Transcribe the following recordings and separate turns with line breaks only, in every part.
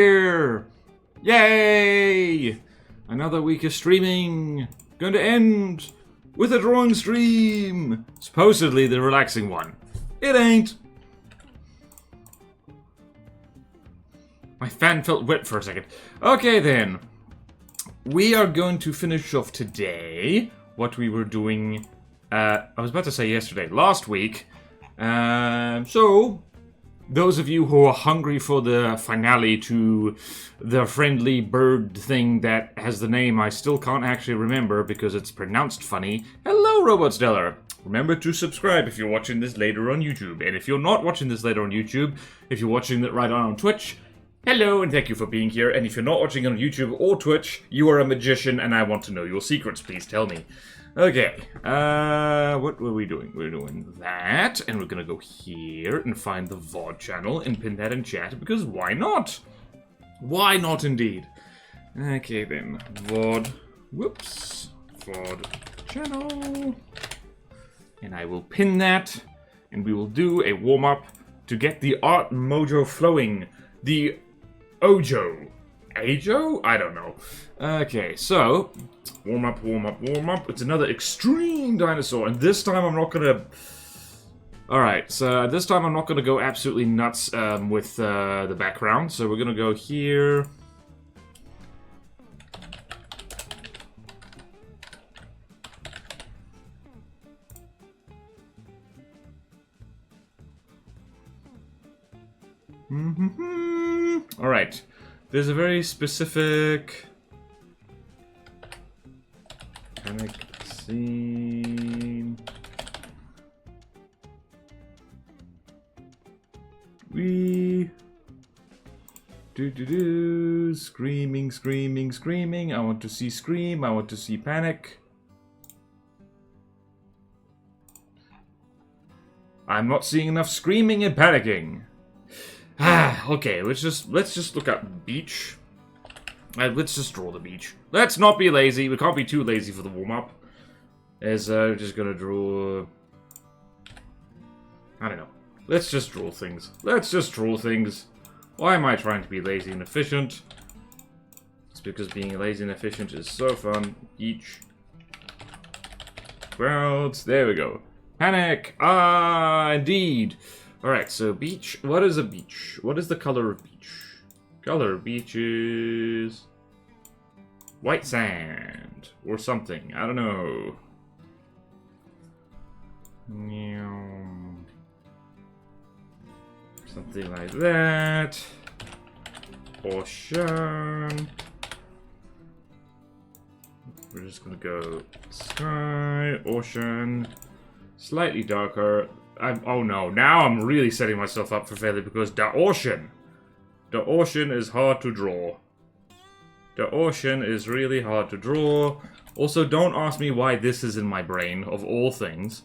Here! Yay! Another week of streaming! Going to end with a drawing stream! Supposedly the relaxing one. It ain't! My fan felt wet for a second. Okay then. We are going to finish off today what we were doing, I was about to say yesterday, last week. So, those of you who are hungry for the finale to the friendly bird thing that has the name I still can't actually remember because it's pronounced funny. Hello, Robot Stellar! Remember to subscribe if you're watching this later on YouTube. And if you're not watching this later on YouTube, if you're watching it right on Twitch, hello and thank you for being here. And if you're not watching on YouTube or Twitch, you are a magician and I want to know your secrets. Please tell me. Okay, what were we doing? We're doing that, and we're gonna go here and find the VOD channel and pin that in chat, because why not? Why not indeed? Okay then, VOD, whoops, VOD channel, and I will pin that, and we will do a warm-up to get the art mojo flowing, the Ojo. Ajo? I don't know. Okay, so, warm up, warm up, warm up. It's another X-Treme dinosaur, and this time I'm not gonna... Alright, so this time I'm not gonna go absolutely nuts with the background, so we're gonna go here. Alright. There's a very specific panic scene. We screaming, screaming, screaming. I want to see scream. I want to see panic. I'm not seeing enough screaming and panicking. Okay, let's just look at beach. Let's just draw the beach. Let's not be lazy. We can't be too lazy for the warm-up. As just gonna draw... I don't know. Let's just draw things. Let's just draw things. Why am I trying to be lazy and efficient? It's because being lazy and efficient is so fun. Beach. Crowds. There we go. Panic! Ah, indeed. Alright, so beach. What is a beach? What is the color of beach? Color of beach is... white sand. Or something. I don't know. Something like that. Ocean. We're just gonna go sky, ocean. Slightly darker. Oh no, now I'm really setting myself up for failure because the ocean is hard to draw. The ocean is really hard to draw. Also, don't ask me why this is in my brain, of all things.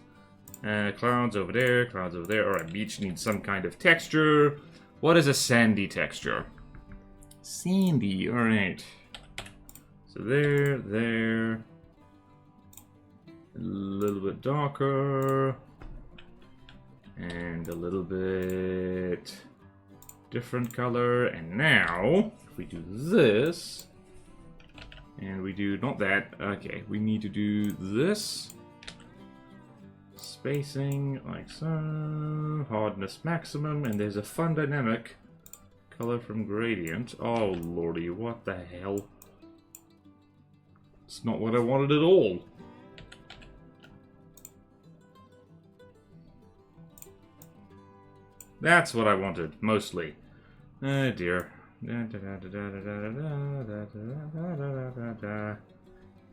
Clouds over there, clouds over there. Alright, beach needs some kind of texture. What is a sandy texture? Sandy, alright. So there. A little bit darker. And a little bit different color. And now, if we do this, and we do not that, okay, we need to do this. Spacing, like so. Hardness maximum, and there's a fun dynamic. Color from gradient. Oh lordy, what the hell? It's not what I wanted at all. That's what I wanted, mostly. Oh dear.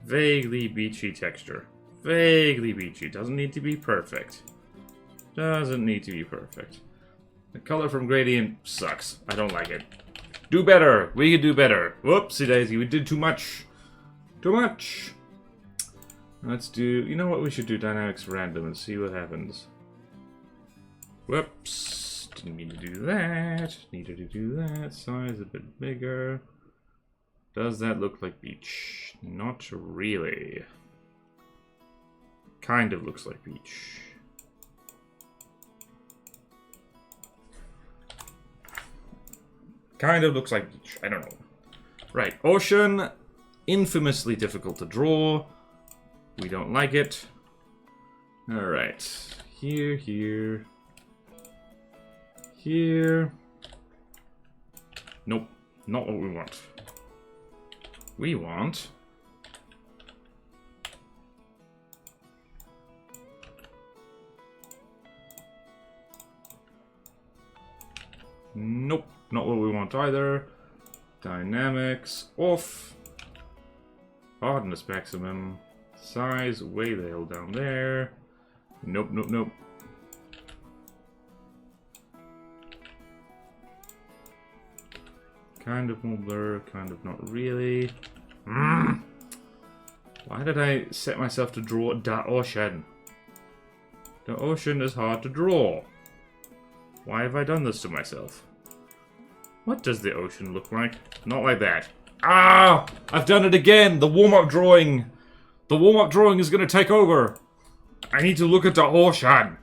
Vaguely beachy texture. Vaguely beachy. Doesn't need to be perfect. Doesn't need to be perfect. The color from gradient sucks. I don't like it. Do better. We could do better. Whoopsie daisy. We did too much. Too much. Let's do... You know what? We should do dynamics random and see what happens. Whoops. Didn't mean to do that. Needed to do that. Size a bit bigger. Does that look like beach? Not really. Kind of looks like beach. kind of looks like beach. I don't know. Right, ocean. Infamously difficult to draw. We don't like it. Alright. Here, here. Here. Nope. Not what we want. We want... Nope. Not what we want either. Dynamics off. Hardness maximum. Size way the hell down there. Nope, nope, nope. Kind of more blur, kind of not really. Why did I set myself to draw the ocean? The ocean is hard to draw. Why have I done this to myself? What does the ocean look like? Not like that. Ah! I've done it again! The warm-up drawing! The warm-up drawing is gonna take over! I need to look at the ocean!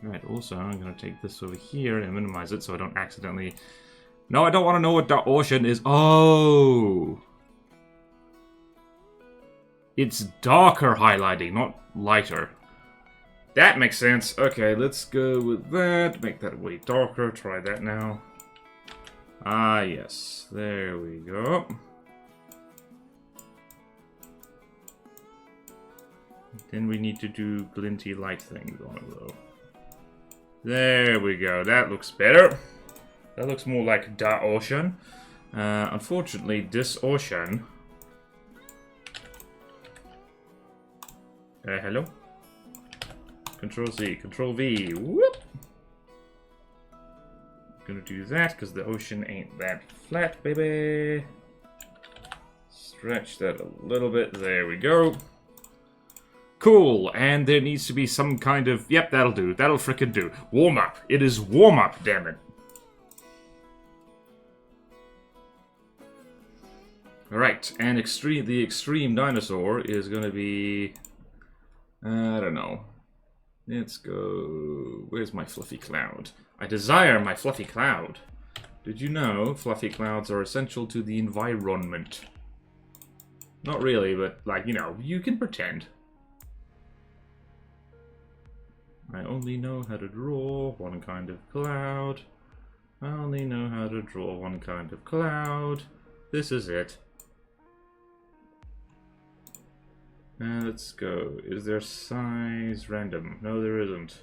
Right, also, I'm gonna take this over here and minimize it so I don't accidentally... No, I don't want to know what the ocean is. Oh! It's darker highlighting, not lighter. That makes sense. Okay, let's go with that. Make that way darker. Try that now. Ah, yes. There we go. Then we need to do glinty light things on it, though. There we go. That looks better. That looks more like the ocean. Unfortunately, this ocean... hello? Control Z, Control V. Whoop! Gonna do that because the ocean ain't that flat, baby. Stretch that a little bit. There we go. Cool. And there needs to be some kind of... Yep, that'll do. That'll frickin' do. Warm up. It is warm up, damn it. Alright, and the extreme dinosaur is gonna be... I don't know. Let's go... Where's my fluffy cloud? I desire my fluffy cloud. Did you know fluffy clouds are essential to the environment? Not really, but, like, you know, you can pretend. I only know how to draw one kind of cloud. I only know how to draw one kind of cloud. This is it. Let's go. Is there size random? No, there isn't.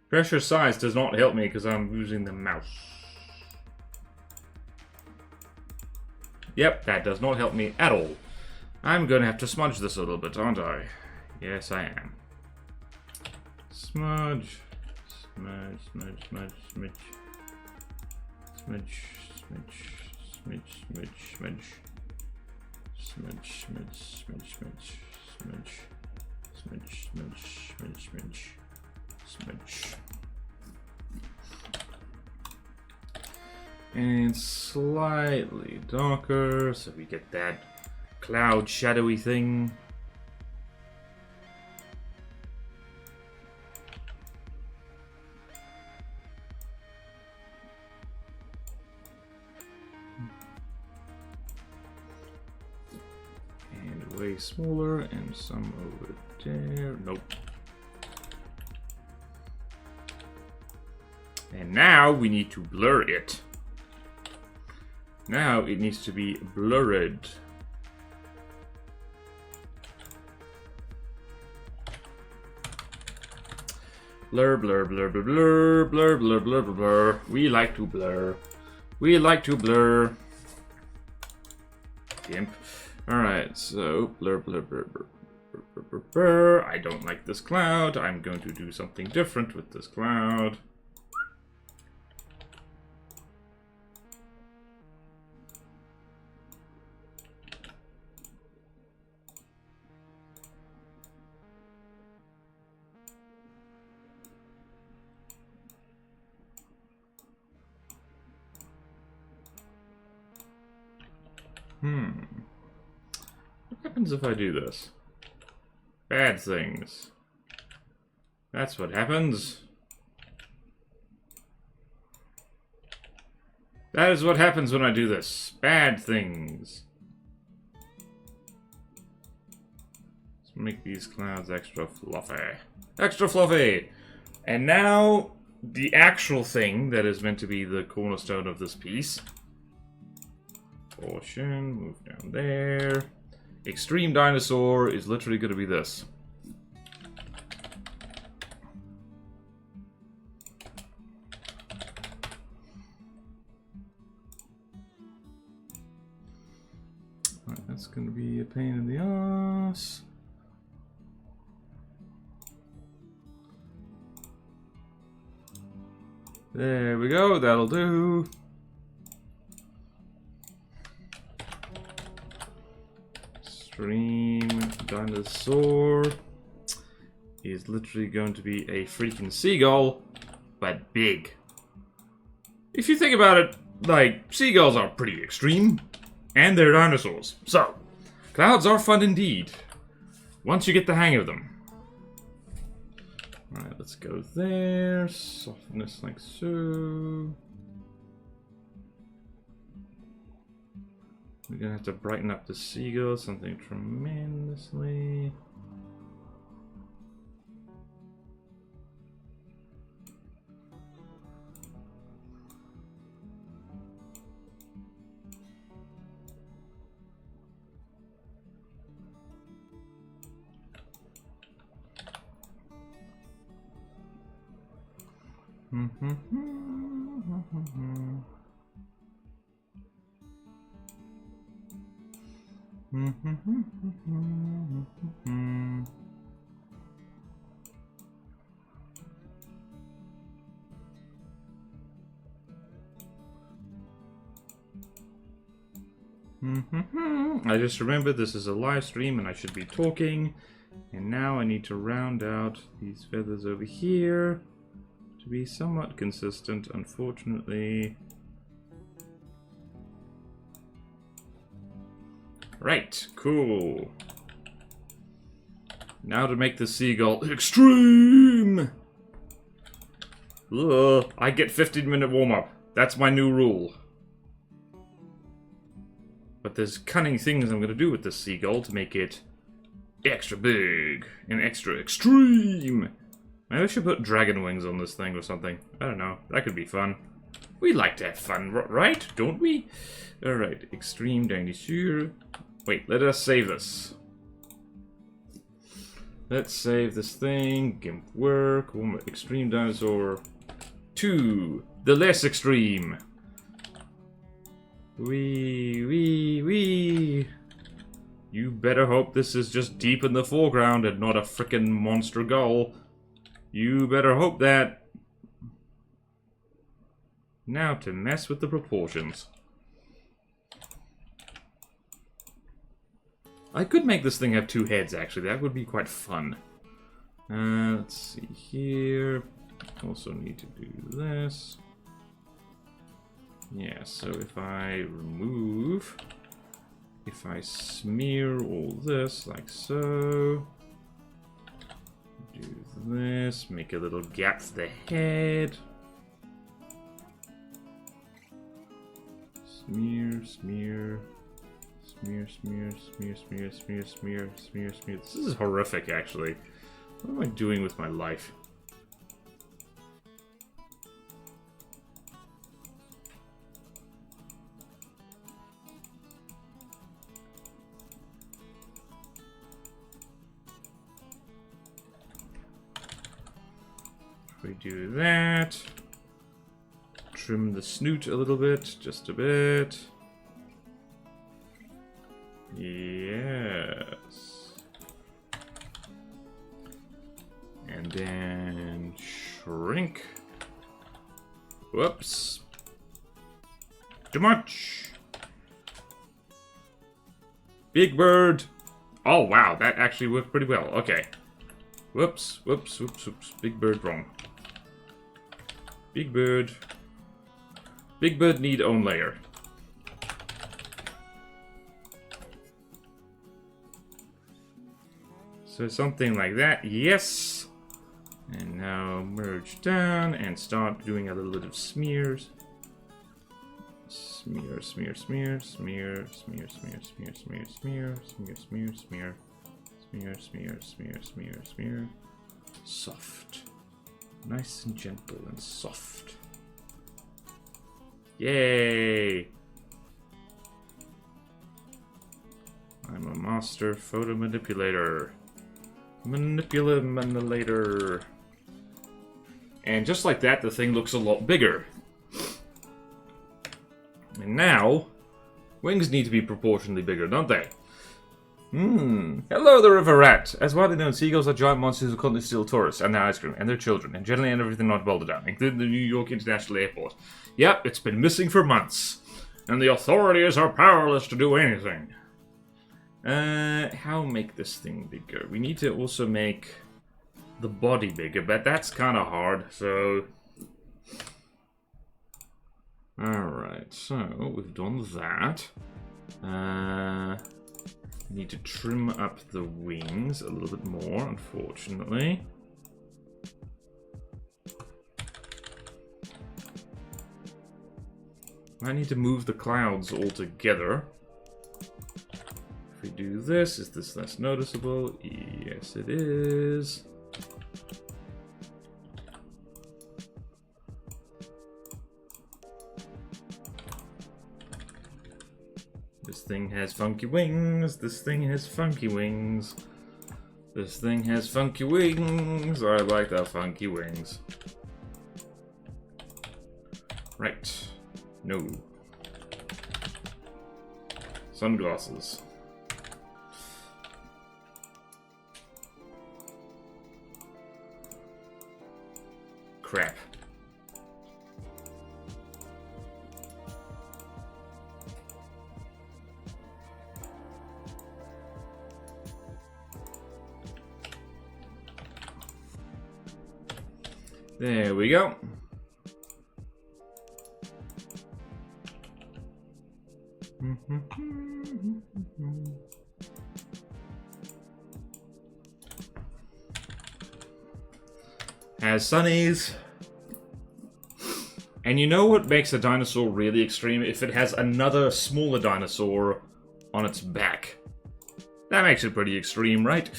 Pressure size does not help me because I'm using the mouse. Yep, that does not help me at all. I'm gonna have to smudge this a little bit, aren't I? Yes, I am. Smudge. Smudge, smudge, smudge, smudge. Smudge, smudge. Smidge, smidge, smidge. Smidge, smidge, smidge, smidge. Smidge. Smidge, smidge, smidge, smidge. Smidge. And slightly darker, so we get that cloud shadowy thing. And way smaller, and some over there. Nope. And now we need to blur it. Now it needs to be blurred. Blur, blur, blur, blur, blur, blur, blur, blur, blur, blur. We like to blur. We like to blur. Gimp. Alright, so blur, blur, blur, blur, blur, blur, blur, blur. I don't like this cloud. I'm going to do something different with this cloud. What happens if I do this? Bad things. That's what happens. That is what happens when I do this. Bad things. Let's make these clouds extra fluffy. Extra fluffy! And now, the actual thing that is meant to be the cornerstone of this piece. Portion, move down there. X-Treme Dinosaur is literally going to be this. Alright, that's going to be a pain in the ass. There we go, that'll do. X-Treme Dinosaur is literally going to be a freaking seagull, but big. If you think about it, like, seagulls are pretty extreme, and they're dinosaurs. So, clouds are fun indeed, once you get the hang of them. Alright, let's go there. Softness like so. We're gonna have to brighten up the seagull something tremendously. I just remembered this is a live stream and I should be talking, and now I need to round out these feathers over here to be somewhat consistent, unfortunately. Right, cool. Now to make the seagull extreme! Ugh, I get 15-minute warm-up. That's my new rule. But there's cunning things I'm gonna do with this seagull to make it extra big and extra extreme. Maybe I should put dragon wings on this thing or something. I don't know. That could be fun. We like to have fun, right? Don't we? Alright, X-Treme Dinosaur. Wait, let us save this. Let's save this thing. GIMP work. X-Treme Dinosaur 2. The less extreme. Wee. You better hope this is just deep in the foreground and not a frickin' monster gull. You better hope that. Now to mess with the proportions. I could make this thing have 2 heads, actually. That would be quite fun. Let's see here. Also need to do this. Yeah, so if I remove... If I smear all this, like so... Do this, make a little gap for the head. Smear. This is horrific, actually. What am I doing with my life? We do that. Trim the snoot a little bit, just a bit. Yes. And then shrink. Whoops. Too much. Big bird. Oh wow, that actually worked pretty well. Okay. Whoops. Big bird wrong. Big bird. Big bird need own layer. So something like that. Yes. And now merge down and start doing a little bit of smears. Smear, smear, smear, smear, smear, smear, smear, smear, smear, smear, smear, smear, smear, smear, smear, smear, smear. Soft. Nice and gentle and soft. Yay! I'm a master photo manipulator. Manipulator. And just like that, the thing looks a lot bigger. And now, wings need to be proportionally bigger, don't they? Hello, the river rat. As widely known, seagulls are giant monsters who constantly steal tourists and their ice cream and their children, and generally and everything not bolted down, including the New York International Airport. Yep, it's been missing for months, and the authorities are powerless to do anything. How make this thing bigger? We need to also make the body bigger, but that's kind of hard, so... Alright, so we've done that. Need to trim up the wings a little bit more, unfortunately. I need to move the clouds all together. If we do this, is this less noticeable? Yes, it is. This thing has funky wings. This thing has funky wings. This thing has funky wings. I like the funky wings. Right. No. Sunglasses. Crap. There we go. Has sunnies. And you know what makes a dinosaur really extreme? If it has another smaller dinosaur on its back. That makes it pretty extreme, right?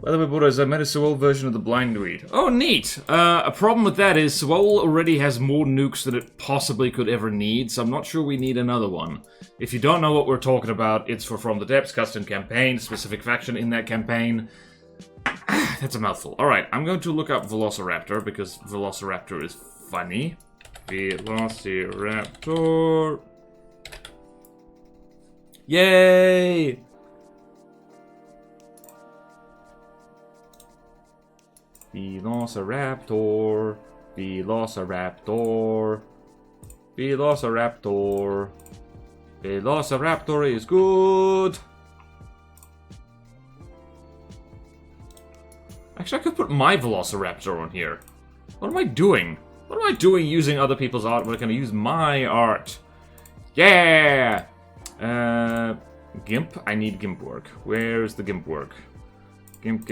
By the way, boys, I made a Sewell version of the Blindweed. Oh, neat! A problem with that is Sewell already has more nukes than it possibly could ever need, so I'm not sure we need another one. If you don't know what we're talking about, it's for From the Depths, custom campaign, specific faction in that campaign. That's a mouthful. Alright, I'm going to look up Velociraptor, because Velociraptor is funny. Velociraptor. Yay! Velociraptor, Velociraptor, Velociraptor, Velociraptor is good. Actually, I could put my Velociraptor on here. What am I doing? What am I doing using other people's art when I can use my art? Yeah! Gimp? I need Gimp work. Where's the Gimp work? Gimp.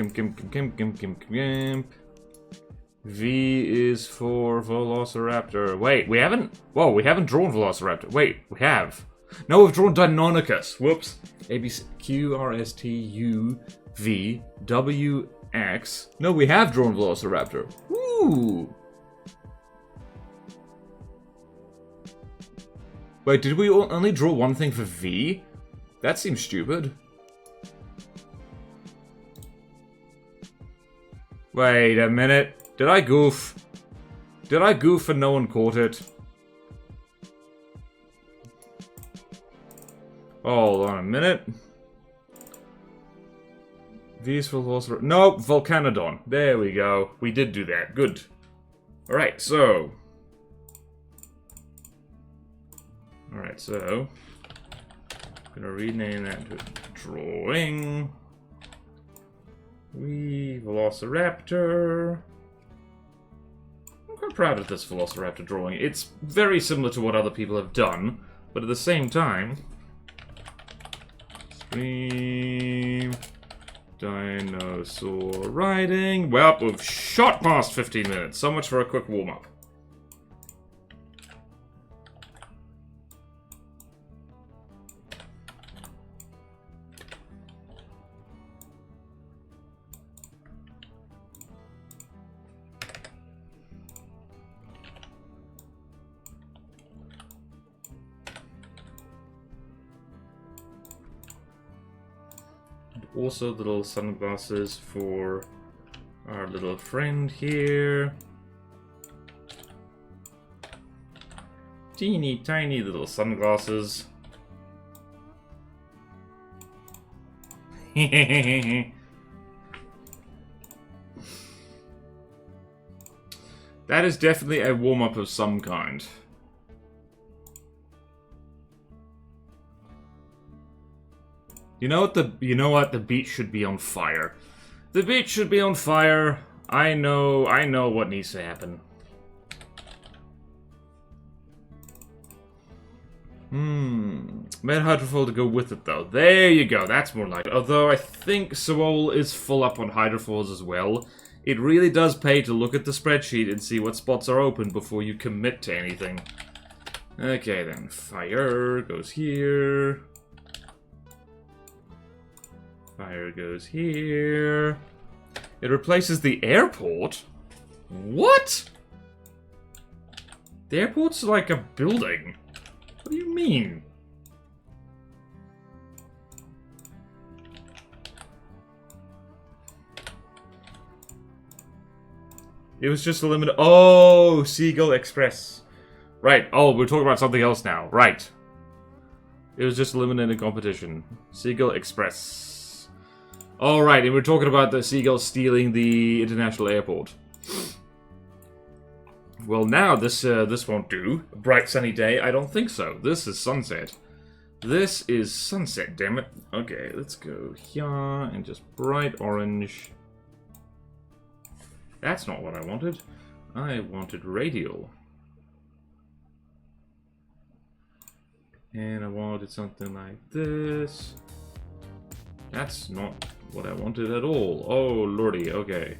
V is for Velociraptor. Wait, we haven't... Whoa, we haven't drawn Velociraptor. Wait, we have. No, we've drawn Deinonychus. Whoops. A, B, C, Q, R, S, T, U, V, W, X. No, we have drawn Velociraptor. Woo! Wait, did we only draw one thing for V? That seems stupid. Wait a minute. Did I goof? Did I goof and no one caught it? Hold on a minute. V's for Velociraptor. Nope, Volcanodon. There we go. We did do that. Good. Alright, so... Alright, so... I'm gonna rename that to drawing. Velociraptor. I'm quite proud of this Velociraptor drawing. It's very similar to what other people have done, but at the same time... Stream... Dinosaur riding. Well, we've shot past 15 minutes. So much for a quick warm-up. Also, little sunglasses for our little friend here. Teeny tiny little sunglasses. That is definitely a warm-up of some kind. You know what? The beach should be on fire. The beach should be on fire. I know what needs to happen. Made hydrofoil to go with it though. There you go. That's more like it. Although I think Seoul is full up on hydrofoils as well. It really does pay to look at the spreadsheet and see what spots are open before you commit to anything. Okay then, fire goes here. Fire goes here. It replaces the airport? What? The airport's like a building. What do you mean? It was just a limited... Oh, Seagull Express. Right. Oh, we're talking about something else now. Right. It was just a limited competition. Seagull Express. Alright, and we're talking about the seagulls stealing the international airport. Well, now this won't do. A bright sunny day? I don't think so. This is sunset. This is sunset, damn it. Okay, let's go here and just bright orange. That's not what I wanted. I wanted radial. And I wanted something like this. That's not what I wanted at all. Oh, lordy, okay.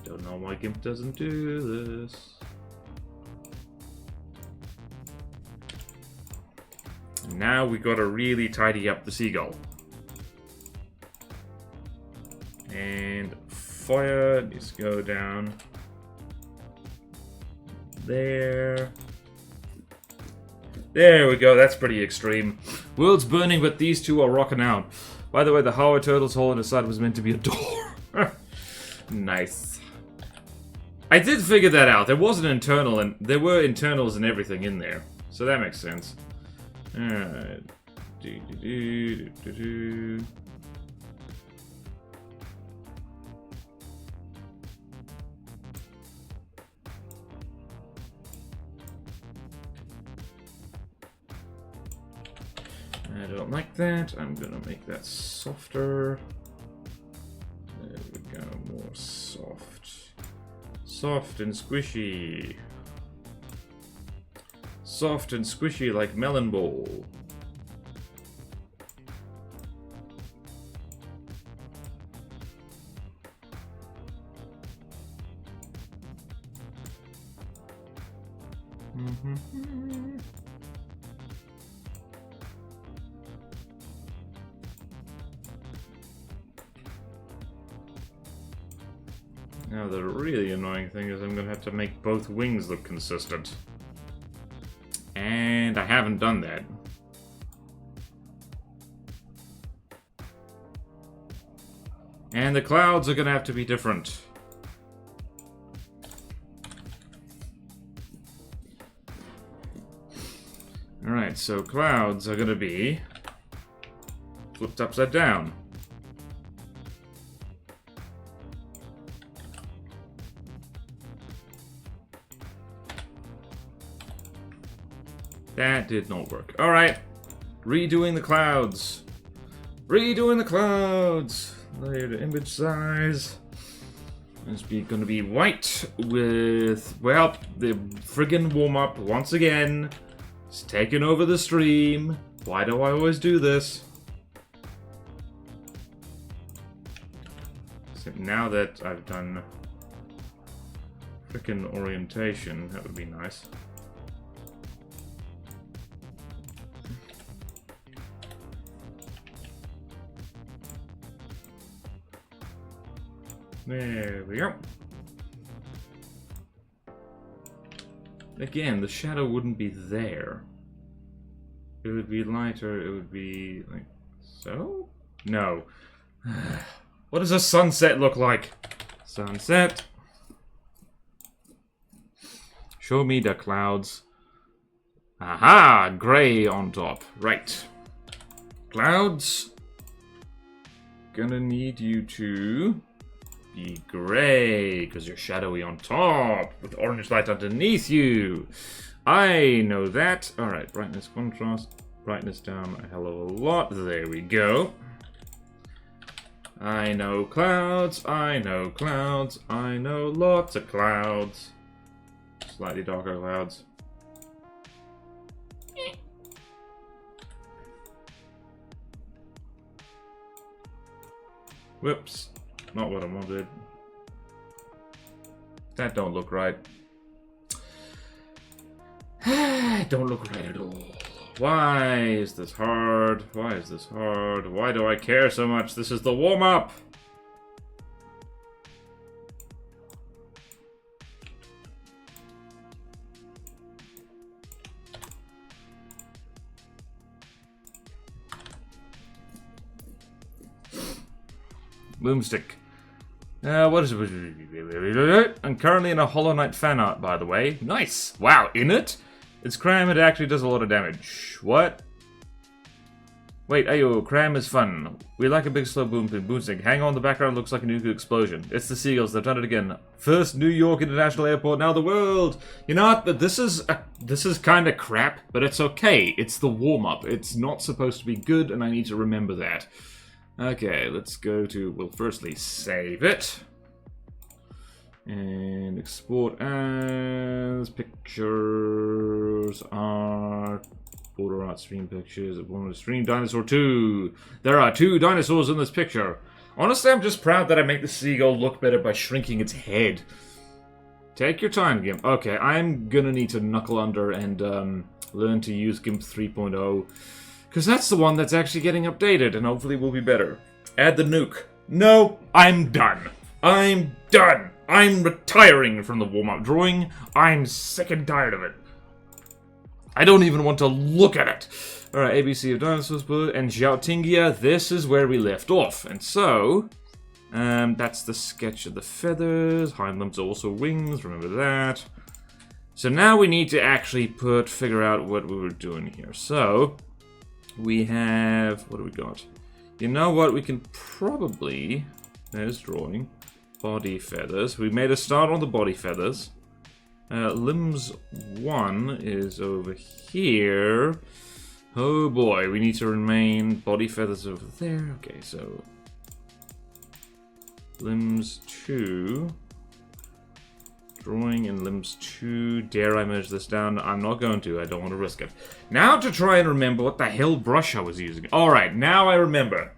Don't know why GIMP doesn't do this. Now we gotta really tidy up the seagull. And fire needs to go down there. There we go, that's pretty extreme. World's burning, but these two are rocking out. By the way, the Howard Turtle's hole in the side was meant to be a door. Nice. I did figure that out. There was an internal, and there were internals and everything in there. So that makes sense. Alright. I don't like that. I'm gonna make that softer. There we go, more soft. Soft and squishy. Soft and squishy like melon bowl. Now the really annoying thing is I'm going to have to make both wings look consistent. And I haven't done that. And the clouds are going to have to be different. Alright, so clouds are going to be flipped upside down. That did not work. Alright. Redoing the clouds. Redoing the clouds. Layer to image size. It's going to be white with, well, the friggin' warm-up once again. It's taking over the stream. Why do I always do this? So now that I've done frickin' orientation, that would be nice. There we go. Again, the shadow wouldn't be there. It would be lighter, it would be like so? No. What does a sunset look like? Sunset. Show me the clouds. Aha! Gray on top. Right. Clouds. Gonna need you to be gray, because you're shadowy on top, with orange light underneath you. I know that. Alright, brightness, contrast, brightness down a hell of a lot. There we go. I know clouds, I know clouds, I know lots of clouds. Slightly darker clouds. Whoops. Not what I wanted. That don't look right. Don't look right at all. Why is this hard? Why is this hard? Why do I care so much? This is the warm-up! Boomstick. What is it? I'm currently in a Hollow Knight fan art, by the way. Nice! Wow, in it? It's cram, it actually does a lot of damage. What? Wait, ayo, cram is fun. We like a big slow boomstick. Hang on, the background looks like a nuclear explosion. It's the seagulls, they've done it again. First New York International Airport, now the world! You know what, but this is kinda crap, but it's okay. It's the warm-up. It's not supposed to be good, and I need to remember that. Okay, let's go to, we'll firstly save it. And export as pictures, art, border art, stream pictures, stream Dinosaur 2. There are 2 dinosaurs in this picture. Honestly, I'm just proud that I make the seagull look better by shrinking its head. Take your time, GIMP. Okay, I'm gonna need to knuckle under and learn to use GIMP 3.0. Because that's the one that's actually getting updated, and hopefully will be better. Add the nuke. No, I'm done. I'm done. I'm retiring from the warm-up drawing. I'm sick and tired of it. I don't even want to look at it. Alright, ABC of Dinosaurs, and Xiaotingia, this is where we left off. And so, that's the sketch of the feathers. Hind limbs are also wings, remember that. So now we need to actually figure out what we were doing here. So, we have, what do we got? You know what, we can probably, there's drawing, body feathers. We made a start on the body feathers. Limbs 1 is over here. Oh boy, we need to remain body feathers over there. Okay, so limbs 2. Drawing in limbs 2. Dare I merge this down? I'm not going to. I don't want to risk it. Now to try and remember what the hell brush I was using. Alright, now I remember.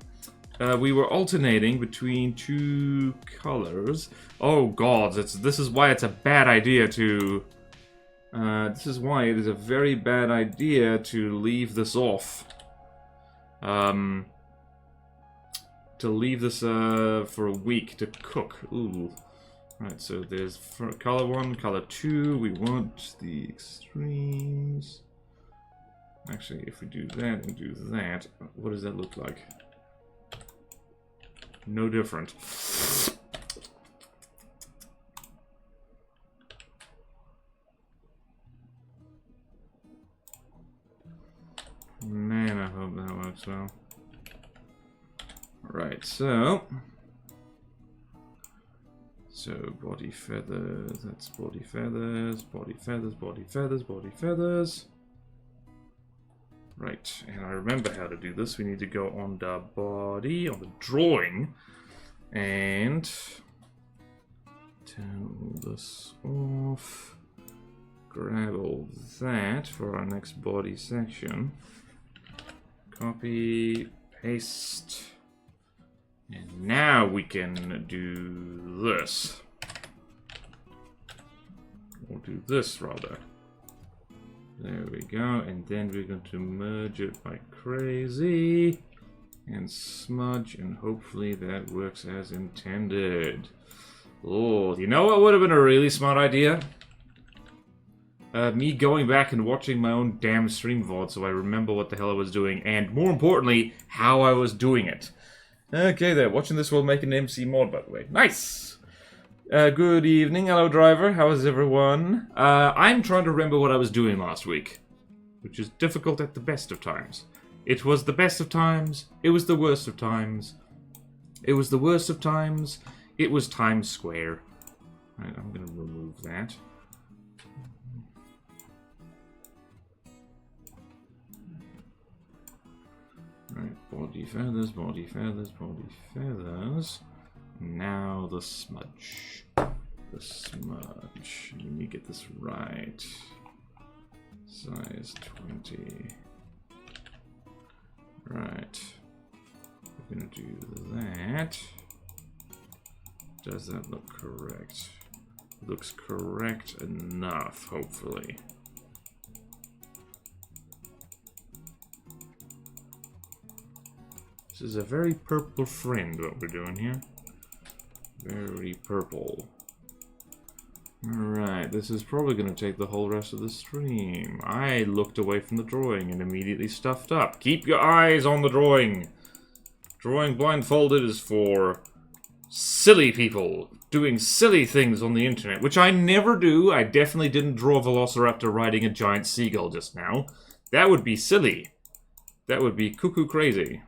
We were alternating between 2 colors. Oh god, this is why it's a bad idea to... this is why it is a very bad idea to leave this off. To leave this for a week to cook. Ooh. Right, so there's for color 1, color 2. We want the extremes. Actually, if we do that and do that, what does that look like? No different. Man, I hope that works well. Right, so body feathers, that's body feathers, body feathers, body feathers, body feathers. Right, and I remember how to do this. We need to go on the body, on the drawing, and turn all this off. Grab all that for our next body section. Copy, paste. And now we can do this. We'll do this, rather. There we go. And then we're going to merge it like crazy. And smudge, and hopefully that works as intended. Oh, you know what would have been a really smart idea? Me going back and watching my own damn stream VOD so I remember what the hell I was doing, and more importantly, how I was doing it. Okay there, watching this will make an MC mod, by the way. Nice! Good evening, hello driver, how is everyone? I'm trying to remember what I was doing last week, which is difficult at the best of times. It was the best of times, it was the worst of times. It was the worst of times, it was Times Square. Right, I'm gonna remove that. Right, body feathers, body feathers, body feathers. Now the smudge. The smudge. Let me get this right. Size 20. Right. We're gonna do that. Does that look correct? Looks correct enough, hopefully. This is a very purple friend, what we're doing here. Very purple. Alright, this is probably going to take the whole rest of the stream. I looked away from the drawing and immediately stuffed up. Keep your eyes on the drawing. Drawing blindfolded is for silly people doing silly things on the internet, which I never do. I definitely didn't draw a velociraptor riding a giant seagull just now. That would be silly. That would be cuckoo crazy.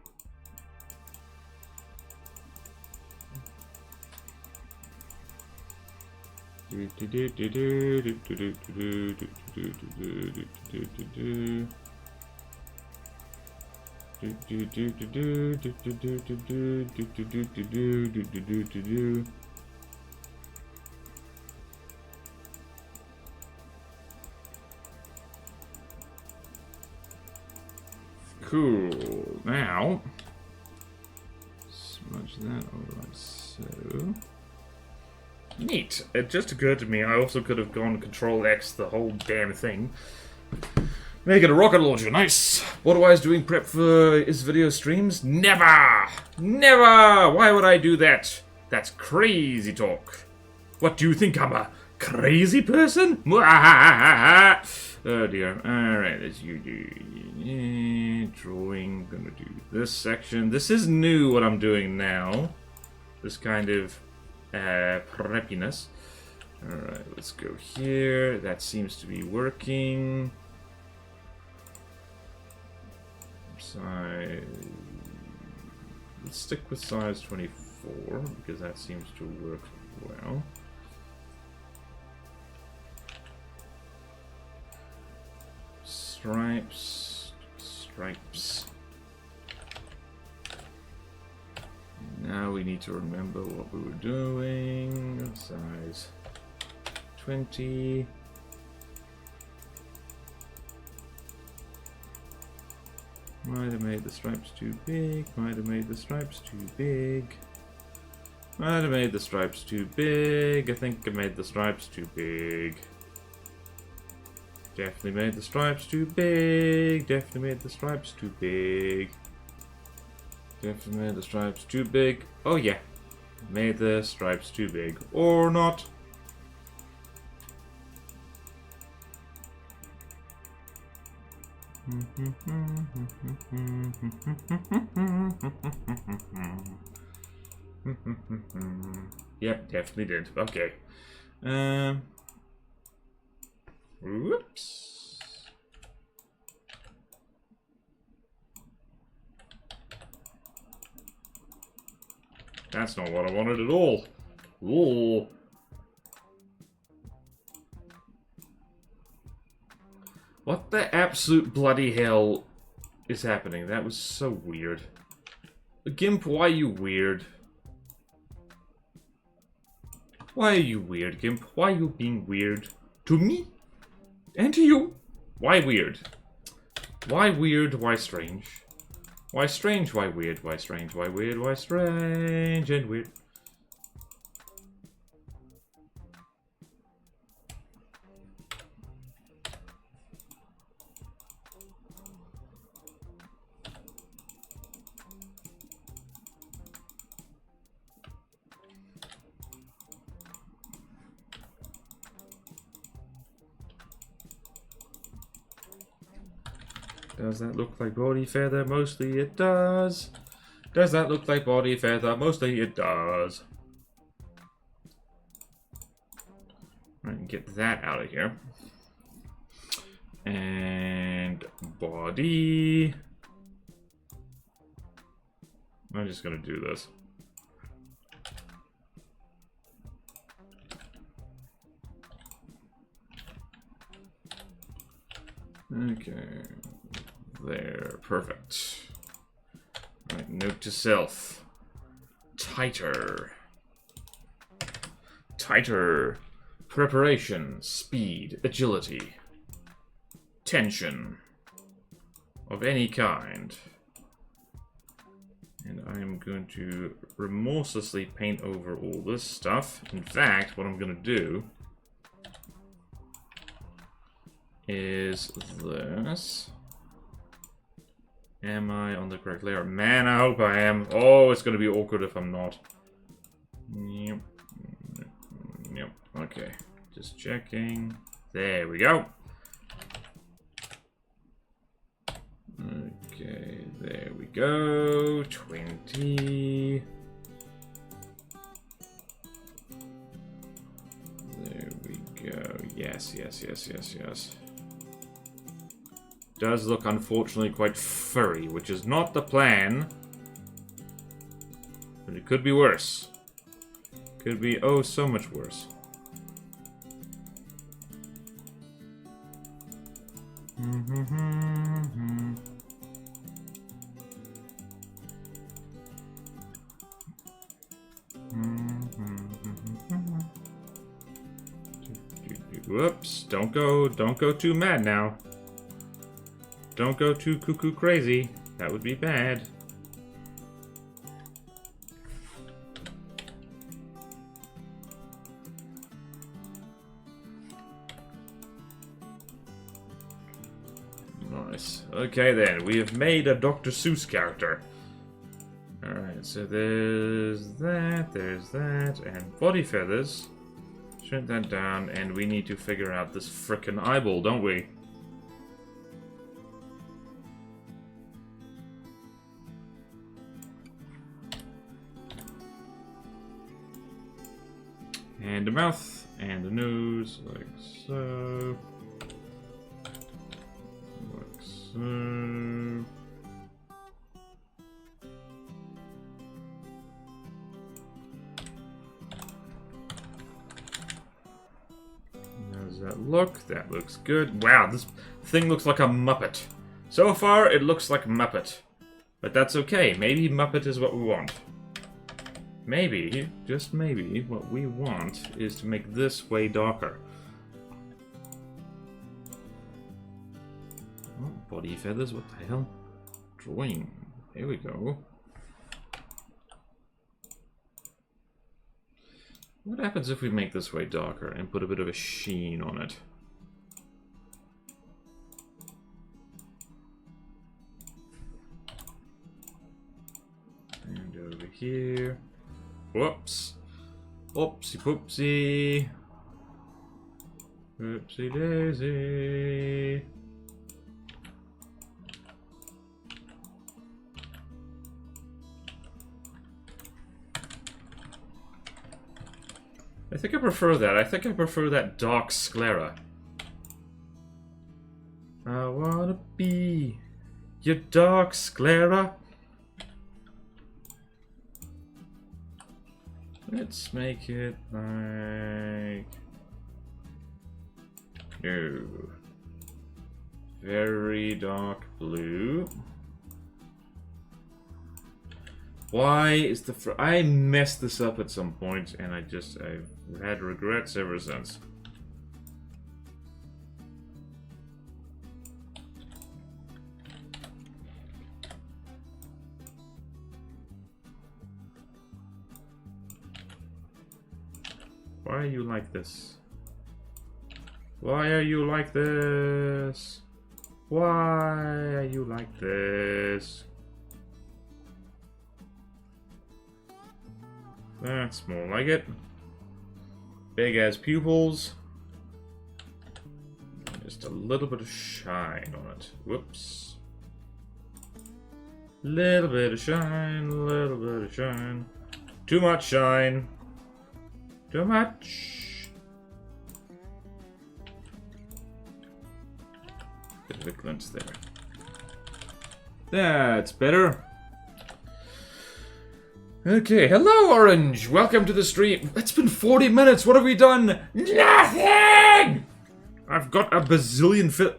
Cool. Now, smudge that over like so. Neat. It just occurred to me I also could have gone Control-X the whole damn thing. Make it a rocket launcher. Nice. What do I was doing prep for his video streams? Never! Never! Why would I do that? That's crazy talk. What, do you think I'm a crazy person? Oh dear. Alright, as you do. Drawing. Gonna do this section. This is new what I'm doing now. This kind of preppiness. Alright, let's go here. That seems to be working. Size. Let's stick with size 24 because that seems to work well. Stripes. Stripes. Now we need to remember what we were doing. Size 20. Might have made the stripes too big. Might have made the stripes too big. Might have made the stripes too big. I think I made the stripes too big. Definitely made the stripes too big. Definitely made the stripes too big. Definitely made the stripes too big. Oh yeah. Made the stripes too big. Or not. Yep, definitely did. Okay. Whoops. That's not what I wanted at all. Ooh. What the absolute bloody hell is happening? That was so weird. Gimp, why are you weird? Why are you weird, Gimp? Why are you being weird? To me? And to you? Why weird? Why weird? Why strange? Why strange? Why weird? Why strange? Why weird? Why strange and weird? Does that look like body feather? Mostly it does. Does that look like body feather? Mostly it does. Right, get that out of here. And body. I'm just gonna do this. Okay. There, perfect. Right, note to self. Tighter. Tighter. Preparation, speed, agility. Tension. Of any kind. And I'm going to remorselessly paint over all this stuff. In fact, what I'm going to do is this. Am I on the correct layer? Man, I hope I am. Oh, it's going to be awkward if I'm not. Yep. Yep. Okay. Just checking. There we go. Okay. There we go. 20. There we go. Yes, yes, yes, yes, yes. Does look unfortunately quite furry, which is not the plan. But it could be worse. Could be oh so much worse. Whoops, don't go too mad now. Don't go too cuckoo crazy. That would be bad. Nice. Okay then, we have made a Dr. Seuss character. Alright, so there's that, and body feathers. Shrink that down, and we need to figure out this frickin' eyeball, don't we? And the mouth, and the nose, like so. Like so. How does that look? That looks good. Wow, this thing looks like a Muppet. So far, it looks like Muppet. But that's okay. Maybe Muppet is what we want. Maybe, just maybe, what we want is to make this way darker. Oh, body feathers, what the hell? Drawing. There we go. What happens if we make this way darker and put a bit of a sheen on it? And over here. Whoops. Oopsie poopsie. Oopsie daisy. I think I prefer that. I think I prefer that dark sclera. I wanna be your dark sclera. Let's make it like... No. Very dark blue. Why is the... I messed this up at some point, and I've had regrets ever since. Why are you like this? Why are you like this? Why are you like this? That's more like it. Big ass pupils. Just a little bit of shine on it. Whoops. Little bit of shine, little bit of shine. Too much shine. Too much. Bit of a glint there. That's better. Okay, hello Orange! Welcome to the stream. It's been 40 minutes, what have we done? Nothing! I've got a bazillion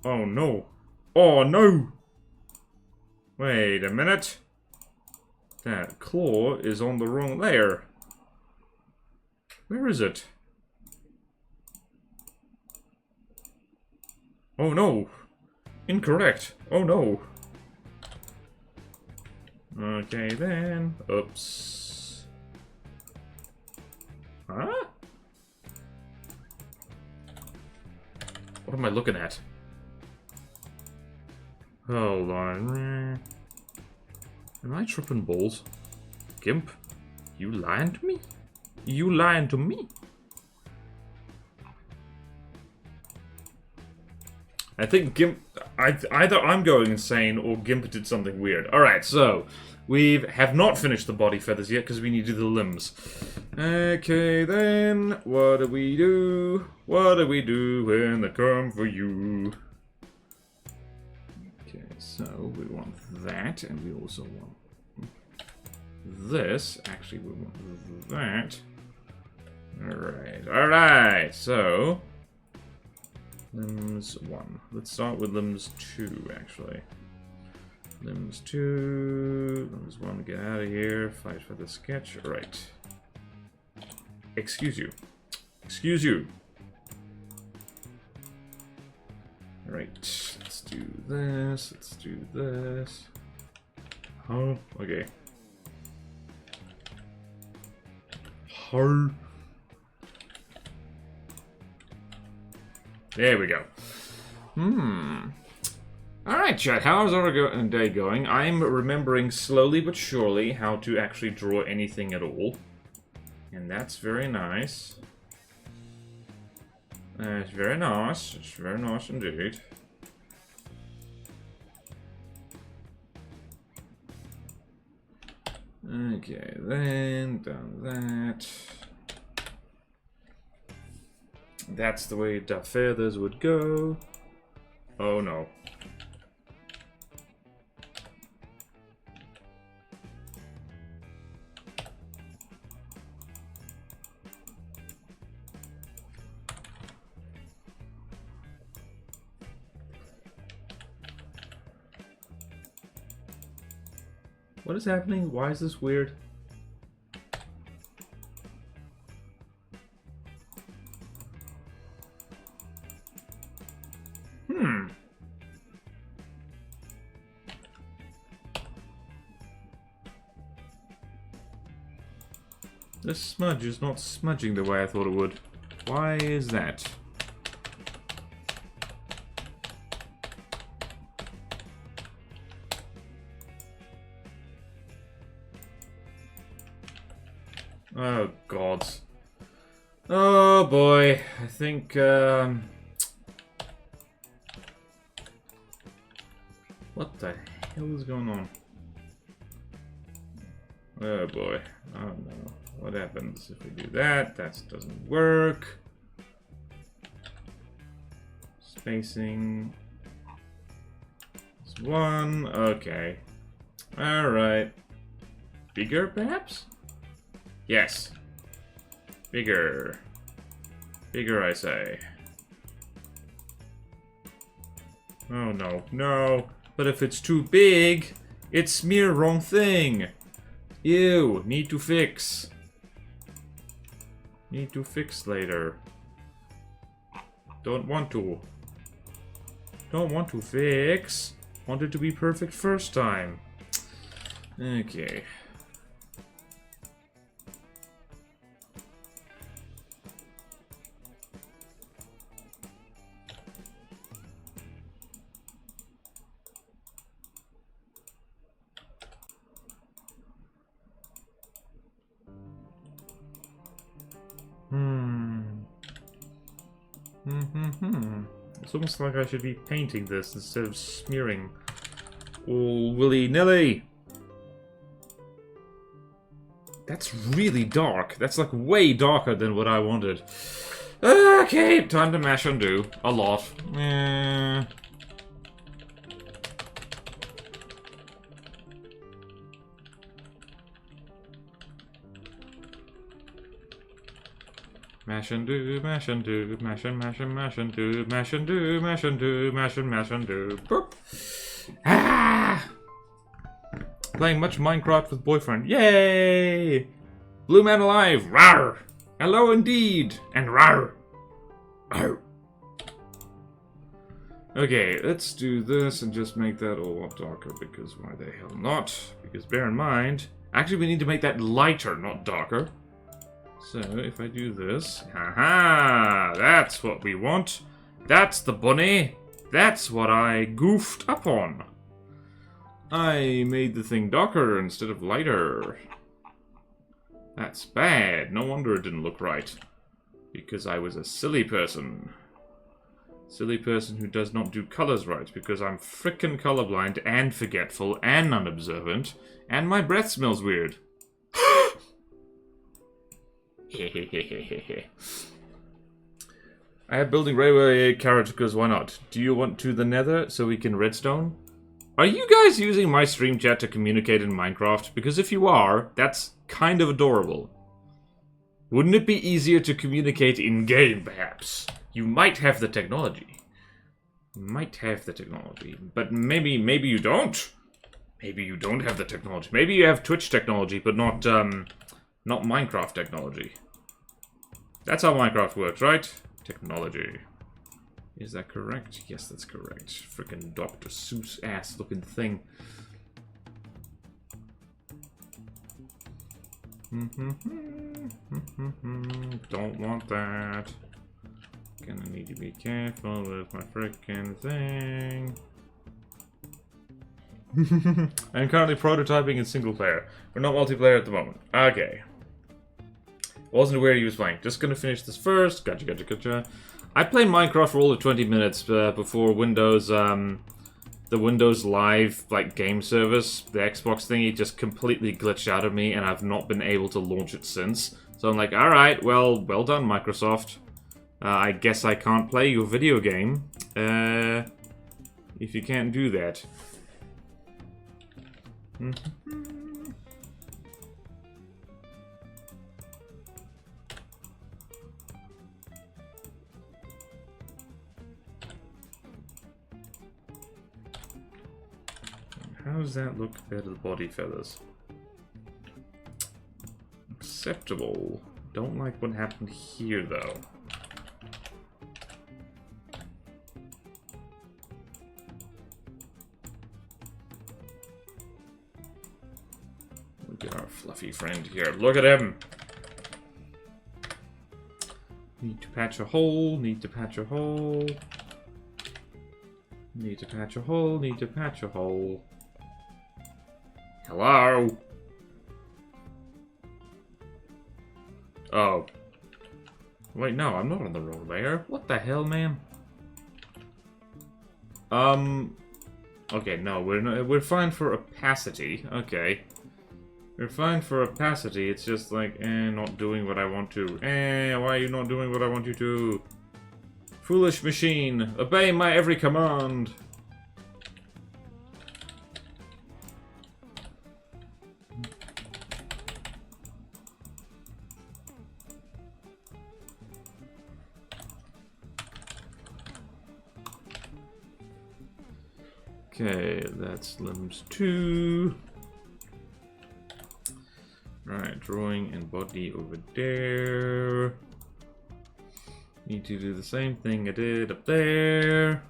Oh no. Oh no! Wait a minute. That claw is on the wrong layer. Where is it? Oh no! Incorrect! Oh no! Okay then. Oops. Huh? What am I looking at? Hold on. Am I tripping balls? Gimp? You lying to me? You lying to me? I think Gimp... either I'm going insane or Gimp did something weird. Alright, so... we have not finished the body feathers yet because we need to do the limbs. Okay, then... what do we do? What do we do when they come for you? Okay, so we want that, and we also want this. Actually, we want that. Alright, alright, so... limbs 1. Let's start with limbs 2, actually. Limbs 2... limbs 1, get out of here. Fight for the sketch. Right. Excuse you. Excuse you. Right. Let's do this. Let's do this. Oh, okay. Oh. There we go. Alright, chat, how's our day going? I'm remembering slowly but surely how to actually draw anything at all. And that's very nice. It's very nice. It's very nice indeed. Okay, then, done that. That's the way the feathers would go. Oh no. What is happening? Why is this weird? This smudge is not smudging the way I thought it would. Why is that? Oh, God. Oh, boy. I think, what the hell is going on? Oh, boy. Oh, no. What happens if we do that? That doesn't work. Spacing. It's 1. Okay. Alright. Bigger, perhaps? Yes. Bigger. Bigger, I say. Oh, no. No. But if it's too big, it's smear wrong thing. Ew. Need to fix. Need to fix later. Don't want to. Don't want to fix. Want it to be perfect first time. Okay. It's almost like I should be painting this instead of smearing all willy-nilly. That's really dark. That's like way darker than what I wanted. Okay, time to mash undo. A lot. Mash undo, mash undo, mash and mash and mash undo, mash undo, mash undo, mash and mash undo. Boop. Ah! Playing much Minecraft with boyfriend. Yay! Blue man alive. Rawr! Hello indeed. And rawr! Rawr! Okay, let's do this and just make that a lot darker, because why the hell not? Because bear in mind, actually we need to make that lighter, not darker. So, if I do this... Haha! That's what we want. That's the bunny. That's what I goofed up on. I made the thing darker instead of lighter. That's bad. No wonder it didn't look right. Because I was a silly person. Silly person who does not do colors right. Because I'm frickin' colorblind and forgetful and unobservant. And my breath smells weird. I have building railway carrot because why not? Do you want to the nether so we can redstone? Are you guys using my stream chat to communicate in Minecraft? Because if you are, that's kind of adorable. Wouldn't it be easier to communicate in-game, perhaps? You might have the technology. Might have the technology. But maybe you don't. Maybe you don't have the technology. Maybe you have Twitch technology, but not Minecraft technology. That's how Minecraft works, right? Technology. Is that correct? Yes, that's correct. Freaking Dr. Seuss ass looking thing. Don't want that. Gonna need to be careful with my freaking thing. I'm currently prototyping in single player. We're not multiplayer at the moment. Okay. Wasn't aware he was playing. Just gonna finish this first. Gotcha, gotcha, gotcha. I played Minecraft for all of 20 minutes before Windows, the Windows Live, like, game service, the Xbox thingy, just completely glitched out of me, and I've not been able to launch it since. So I'm like, alright, well done, Microsoft. I guess I can't play your video game, if you can't do that. How does that look compared to the body feathers? Acceptable. Don't like what happened here, though. Look at our fluffy friend here. Look at him! Need to patch a hole, need to patch a hole. Need to patch a hole, need to patch a hole. Hello? Oh. Wait, no, I'm not on the wrong layer. What the hell, man? Okay, no, we're fine for opacity. Okay. We're fine for opacity, it's just like, not doing what I want to. Why are you not doing what I want you to? Foolish machine, obey my every command. Okay, that's limbs 2. Right, drawing and body over there. Need to do the same thing I did up there.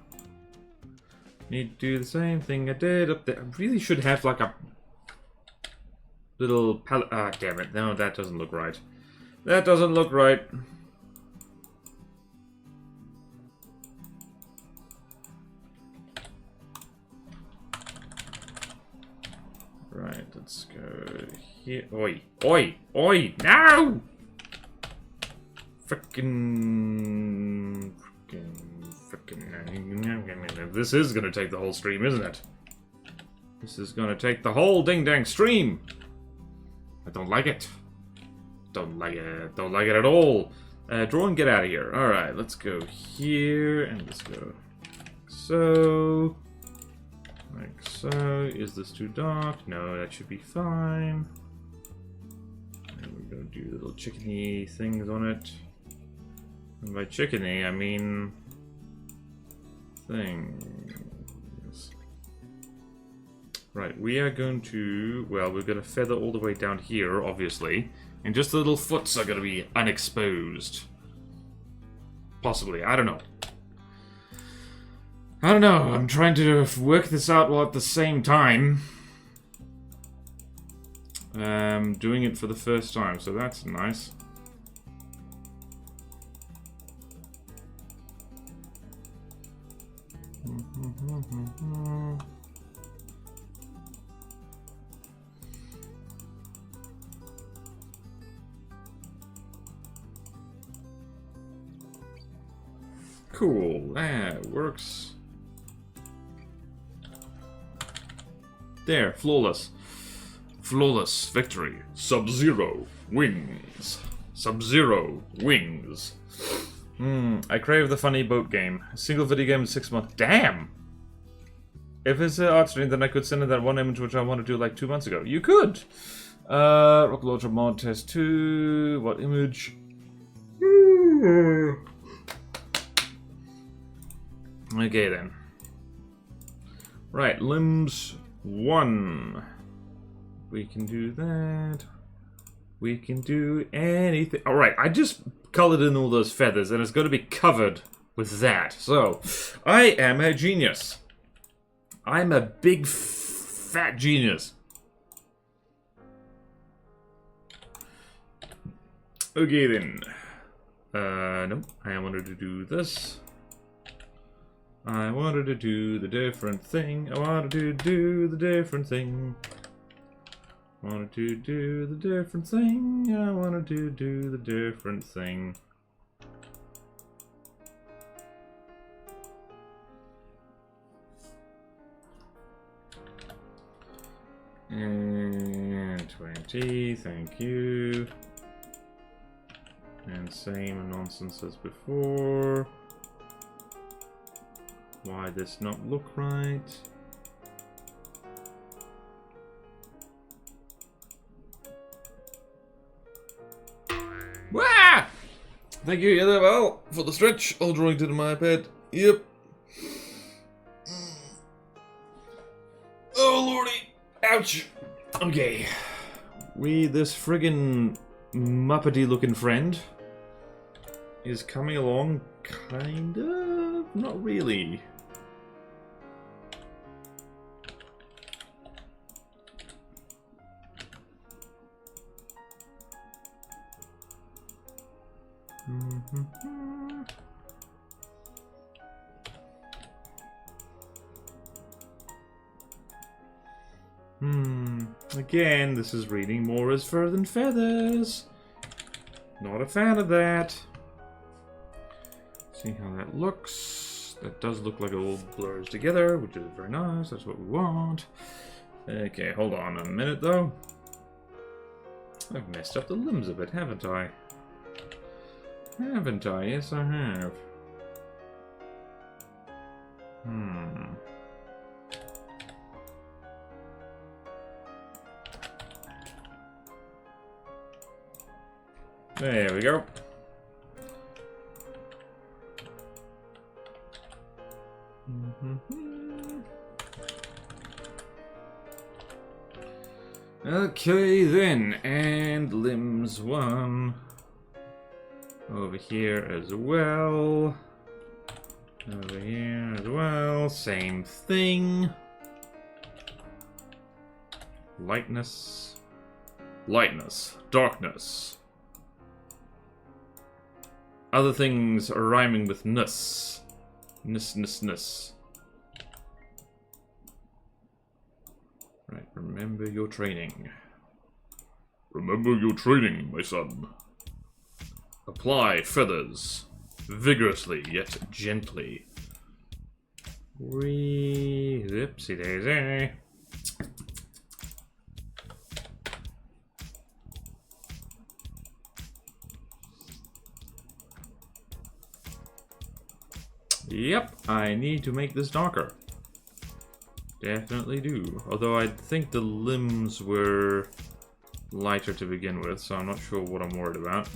Need to do the same thing I did up there. I really should have like a little palette. Ah, damn it. No, that doesn't look right. That doesn't look right. Right, let's go here. Oi! Oi! Oi! No! Frickin'. This is gonna take the whole stream, isn't it? This is gonna take the whole ding-dang stream! I don't like it. Don't like it. Don't like it at all. Draw and get out of here. Alright, let's go here, and let's go so. Like so. Is this too dark? No, that should be fine. And we're gonna do little chickeny things on it. And by chickeny, I mean things. Right, we are going to, well, we're going to feather all the way down here, obviously. And just the little foots are going to be unexposed. Possibly, I don't know. I don't know, I'm trying to work this out while at the same time. Doing it for the first time, so that's nice. Cool, that works. There, flawless. Flawless victory. Sub-Zero wins. Sub-Zero wins. I crave the funny boat game. A single video game in 6 months. Damn! If it's an art stream, then I could send in that one image which I wanted to do like 2 months ago. You could! Rock Launcher Mod Test 2. What image? Okay then. Right, limbs 1. We can do that. We can do anything. Alright, I just colored in all those feathers and it's going to be covered with that. So, I am a genius. I'm a big fat genius. Okay then. No, I wanted to do this. I wanted to do the different thing. I wanted to do the different thing. I wanted to do the different thing. I wanted to do the different thing. And 20, thank you. And same nonsense as before. Why this not look right? Wah! Thank you, Yellow, for the stretch. All drawing to my iPad. Yep. Oh lordy! Ouch! Okay. This friggin' Muppety looking friend is coming along, kind of? Not really. Again, this is reading more as fur than feathers. Not a fan of that. See how that looks. That does look like it all blurs together, which is very nice. That's what we want. Okay, hold on a minute though. I've messed up the limbs a bit, haven't I? Haven't I? Yes, I have. There we go. Okay then, and limbs 1 over here as well. Over here as well, same thing. Lightness, lightness, darkness. Other things are rhyming with ness. Ness. Right, remember your training. Remember your training, my son. Apply feathers. Vigorously, yet gently. Whoopsie daisy. Yep, I need to make this darker. Definitely do. Although I think the limbs were lighter to begin with, so I'm not sure what I'm worried about.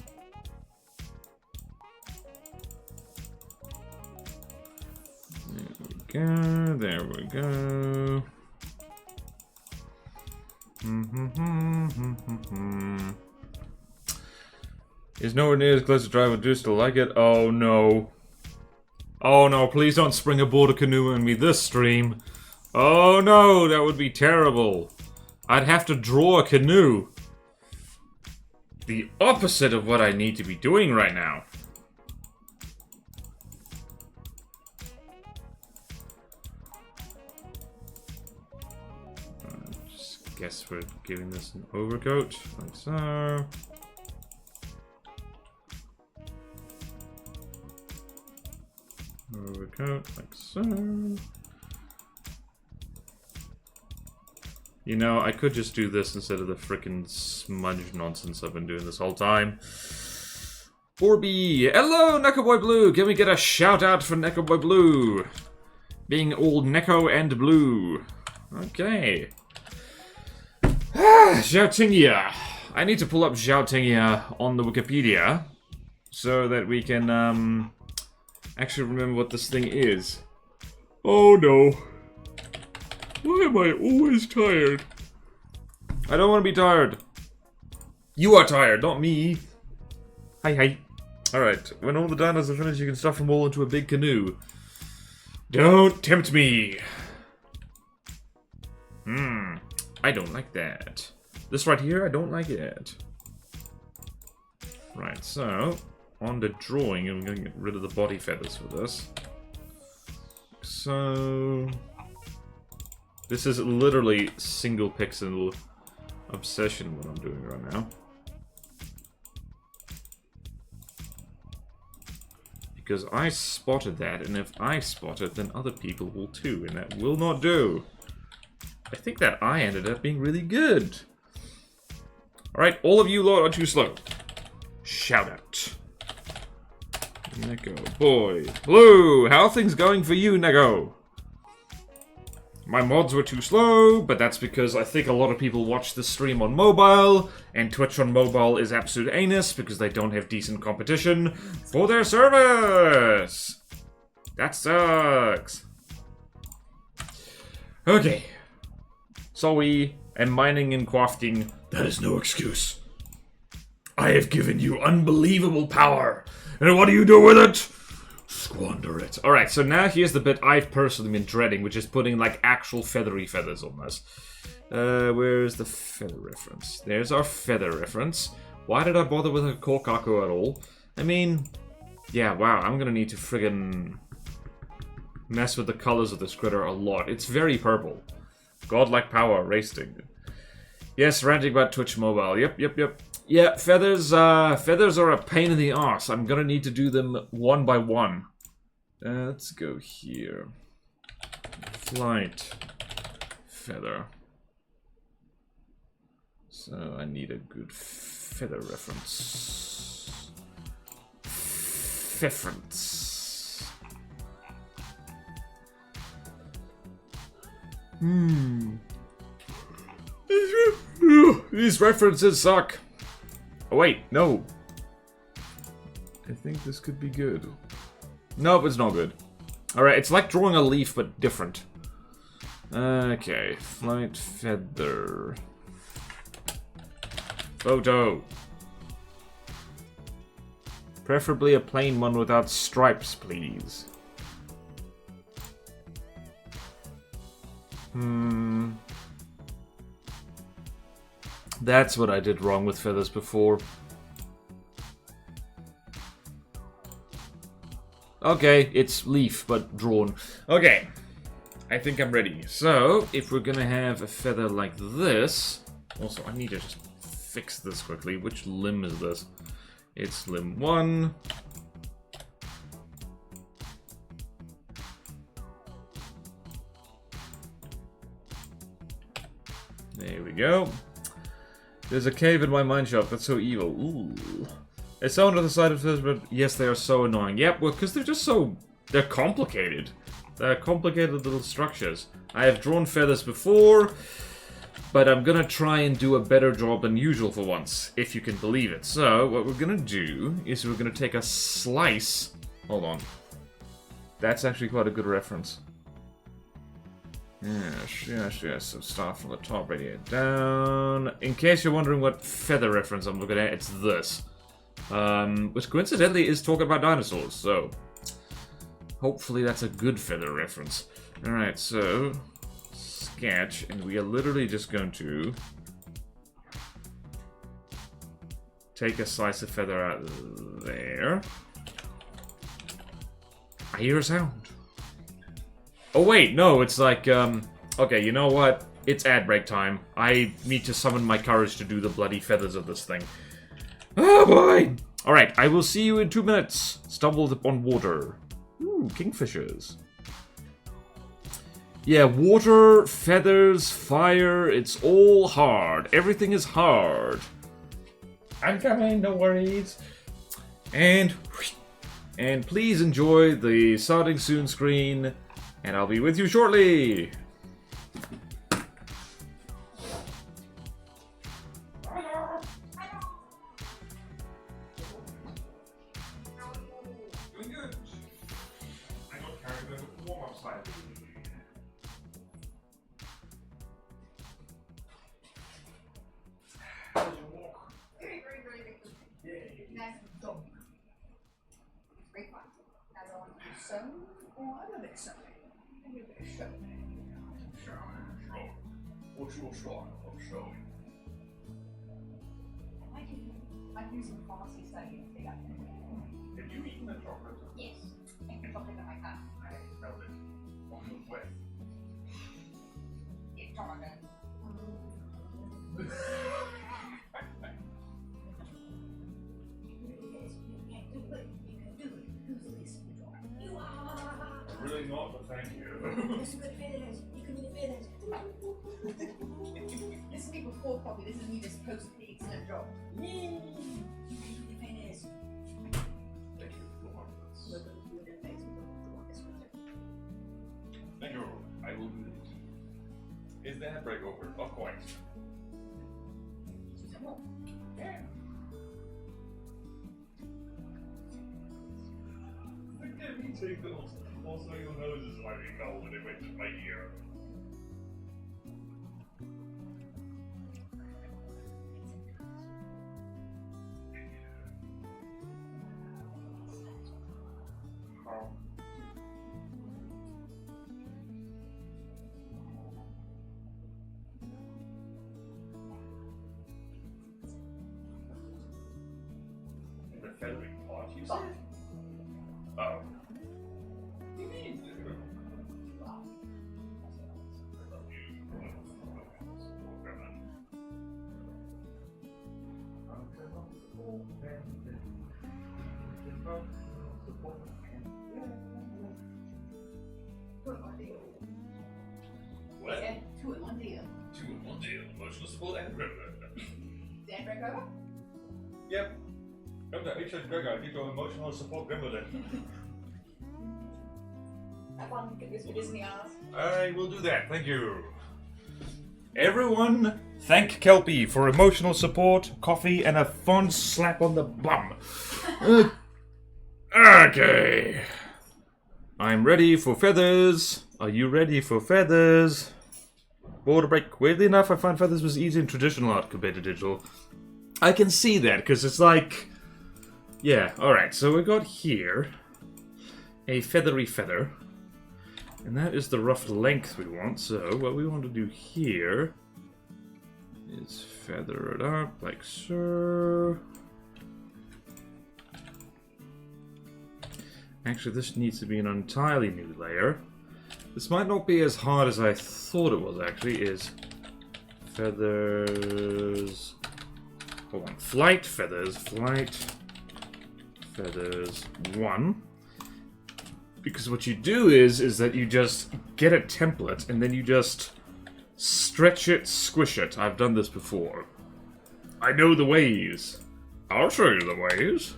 There we go. Is nowhere near as close to drive, but do still like it? Oh no. Oh no, please don't spring aboard a canoe on me this stream. Oh no, that would be terrible. I'd have to draw a canoe. The opposite of what I need to be doing right now. Just guess we're giving this an overcoat, like so. Overcoat, like so. You know, I could just do this instead of the frickin' smudge nonsense I've been doing this whole time. Orby! Hello, Nekoboy Blue! Can we get a shout out for Nekoboy Blue? Being old Neko and Blue. Okay. Xiaotingia. I need to pull up Xiaotingia on the Wikipedia so that we can, actually remember what this thing is. Oh no. Why am I always tired? I don't want to be tired. You are tired, not me. Hi, hi. Alright, when all the dinos are finished, you can stuff them all into a big canoe. Don't tempt me. I don't like that. This right here, I don't like it. Right, so, on the drawing, I'm going to get rid of the body feathers for this. So... this is literally single pixel obsession what I'm doing right now. Because I spotted that, and if I spot it, then other people will too, and that will not do. I think that eye ended up being really good. Alright, all of you lot are too slow. Shout out. Neko, boy. Blue, how are things going for you, Neko? My mods were too slow, but that's because I think a lot of people watch the stream on mobile, and Twitch on mobile is absolute anus because they don't have decent competition for their service. That sucks. Okay. Sorry, and mining and crafting, that is no excuse. I have given you unbelievable power, and what do you do with it? Squander it. Alright, so now here's the bit I've personally been dreading, which is putting, like, actual feathery feathers on this. Where's the feather reference? There's our feather reference. Why did I bother with a Kokaku at all? I mean, yeah, wow, I'm gonna need to friggin' mess with the colors of this critter a lot. It's very purple. Godlike power, racing. Yes, ranting about Twitch mobile. Yep. Yeah, feathers are a pain in the arse. I'm gonna need to do them one by one. Let's go here. Flight. Feather. So I need a good feather reference. These references suck. Oh wait, no. I think this could be good. Nope, it's not good. Alright, it's like drawing a leaf, but different. Okay, flight feather. Photo. Preferably a plain one without stripes, please. That's what I did wrong with feathers before. Okay, it's leaf, but drawn. Okay, I think I'm ready. So, if we're gonna have a feather like this... Also, I need to just fix this quickly. Which limb is this? It's limb 1. There we go. There's a cave in my mine shop. That's so evil. Ooh. It's on the other side of this, but yes, they are so annoying. Yep, well, because they're just so... They're complicated. They're complicated little structures. I have drawn feathers before, but I'm gonna try and do a better job than usual for once, if you can believe it. So, what we're gonna do is we're gonna take a slice... Hold on. That's actually quite a good reference. Yes. So start from the top right here. Down. In case you're wondering what feather reference I'm looking at, it's this. Which coincidentally is talking about dinosaurs, so... Hopefully that's a good feather reference. Alright, so... Sketch, and we are literally just going to... Take a slice of feather out there. I hear a sound. Oh wait, no, it's like, okay, you know what? It's ad break time. I need to summon my courage to do the bloody feathers of this thing. Oh boy! Alright, I will see you in 2 minutes. Stumbled upon water. Ooh, kingfishers. Yeah, water, feathers, fire, it's all hard. Everything is hard. I'm coming, no worries. And please enjoy the starting soon screen. And I'll be with you shortly! Doing good! I got carried away with the warm-up slide. How did you walk?
Very good.
Yay!
Nice dog. Great fun. Now I want to do some, or a little bit some.
What's your style of showing?
I'm using Bouncey study to figure out.
Have you eaten the chocolate?
Yes. Chocolate in my cup.
I smelled it. What was wet?
It's chocolate.
Really not, but thank you.
This is me before copy, this is me just post the excellent job. Yay!
Thank you for this. Thank you. I will do it. Is the handbrake over? Not quite. Yeah. Look at me take those. Also, your nose is slightly cold when it went to my ear. The feathering part, you said? Oh. What?
Two in one deal.
Two in one deal. Emotional support and Gregor.
Dan Gregor?
Yep. Come to HH Gregor, give your emotional support Gregor.
That one get this in the ass.
I will do that, thank you. Everyone, thank Kelpie for emotional support, coffee, and a fond slap on the bum. Okay. I'm ready for feathers. Are you ready for feathers? Border break. Weirdly enough, I find feathers was easy in traditional art compared to digital. I can see that, because it's like... Yeah, alright, so we got here a feathery feather. And that is the rough length we want, so what we want to do here is feather it up like so. Actually, this needs to be an entirely new layer. This might not be as hard as I thought it was, actually, is feathers... Hold on, flight feathers, flight feathers 1. Because what you do is that you just get a template and then you just stretch it, squish it. I've done this before. I know the ways. I'll show you the ways.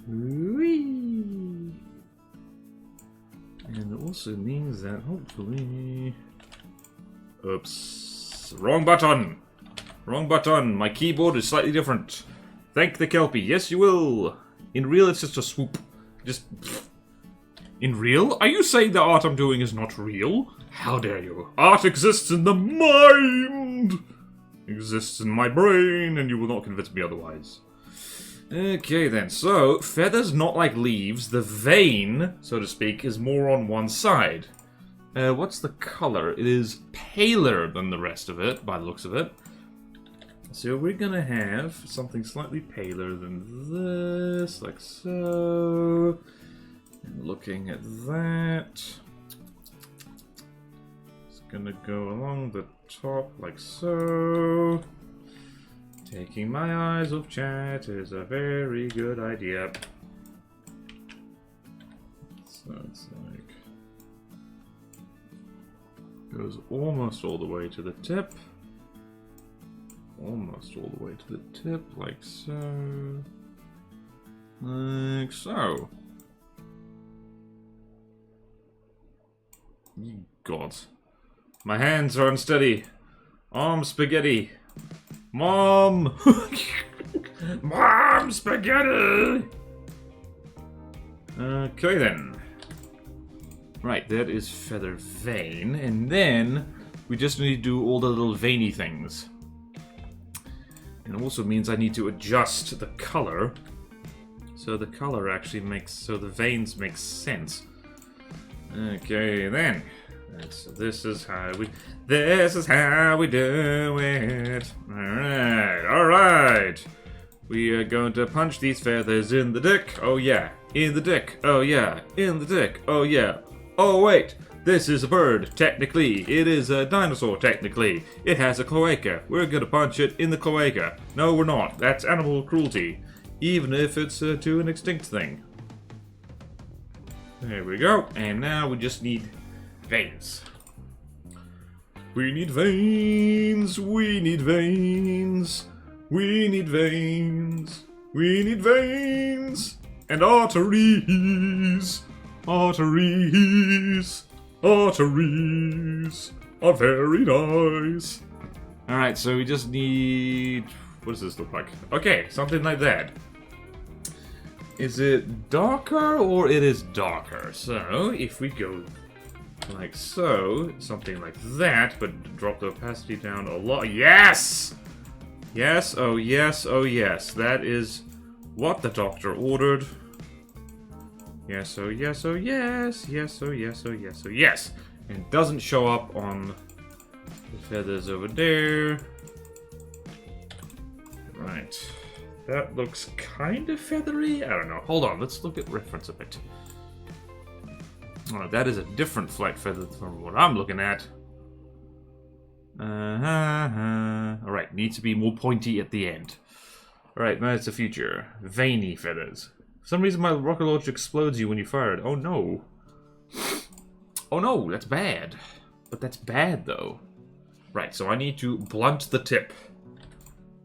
Whee! And it also means that hopefully... Oops. Wrong button! Wrong button. My keyboard is slightly different. Thank the Kelpie. Yes, you will. In real, it's just a swoop. Just... Pfft. In real? Are you saying the art I'm doing is not real? How dare you? Art exists in the mind! Exists in my brain, and you will not convince me otherwise. Okay then, so, feathers not like leaves. The vein, so to speak, is more on one side. What's the color? It is paler than the rest of it, by the looks of it. So we're gonna have something slightly paler than this, like so. And looking at that, it's gonna go along the top like so. Taking my eyes off chat is a very good idea. So it's like goes almost all the way to the tip. Almost all the way to the tip, like so. Like so. Ye God. My hands are unsteady. Arm spaghetti. Mom! Mom spaghetti! Okay then. Right, that is feather vein. And then we just need to do all the little veiny things. And it also means I need to adjust the color. So the color actually makes... So the veins make sense. Okay then. So this is how we... This is how we do it. Alright, alright. We are going to punch these feathers in the dick. Oh yeah. In the dick. Oh yeah. In the dick. Oh yeah. Oh wait. This is a bird, technically. It is a dinosaur, technically. It has a cloaca. We're gonna punch it in the cloaca. No, we're not. That's animal cruelty. Even if it's to an extinct thing. There we go. And now we just need veins. We need veins. We need veins. We need veins. We need veins. And arteries. Arteries. Arteries are very nice. Alright, so we just need... What does this look like? Okay, something like that. Is it darker or it is darker? So, if we go like so, something like that, but drop the opacity down a lot. Yes! Yes, oh yes, oh yes. That is what the doctor ordered. Yes, oh yes, oh yes, yes, oh yes, oh yes, oh yes. And it doesn't show up on the feathers over there. Right. That looks kind of feathery. I don't know. Hold on, let's look at reference a bit. Alright, that is a different flight feather from what I'm looking at. Alright, needs to be more pointy at the end. Alright, that's the future. Veiny feathers. For some reason my rocket launcher explodes you when you fire it. Oh no. Oh no, that's bad. But that's bad though. Right, so I need to blunt the tip.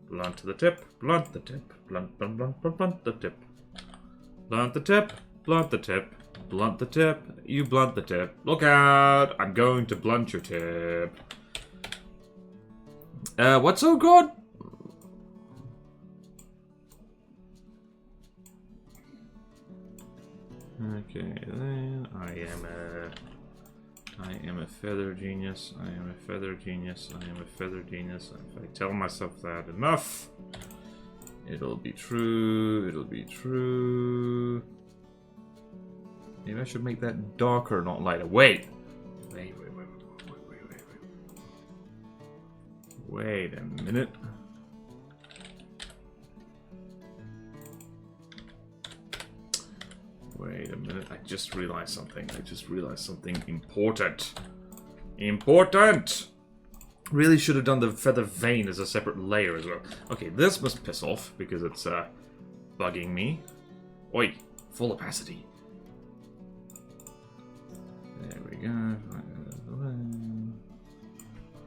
Blunt the tip, blunt the tip, blunt, blunt, blunt, blunt, blunt the tip. Blunt the tip, blunt the tip, blunt the tip, you blunt the tip. Look out, I'm going to blunt your tip. What's so good? Okay, then I am a feather genius. I am a feather genius. I am a feather genius. If I tell myself that enough, it'll be true. It'll be true. Maybe I should make that darker, not lighter. Wait. Wait a minute. Wait a minute, I just realized something. I just realized something important. Important! Really should have done the feather vein as a separate layer as well. Okay, this must piss off because it's bugging me. Oi, full opacity. There we go.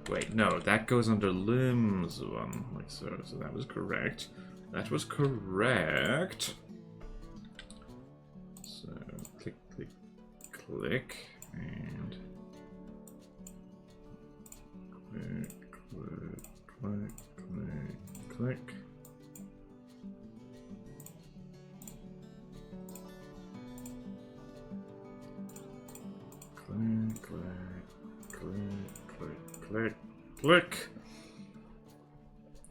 Wait, no, that goes under limbs one, like so. So that was correct. That was correct. So click, click, click, and click, click, click, click, click. Click, click, click, click, click, click.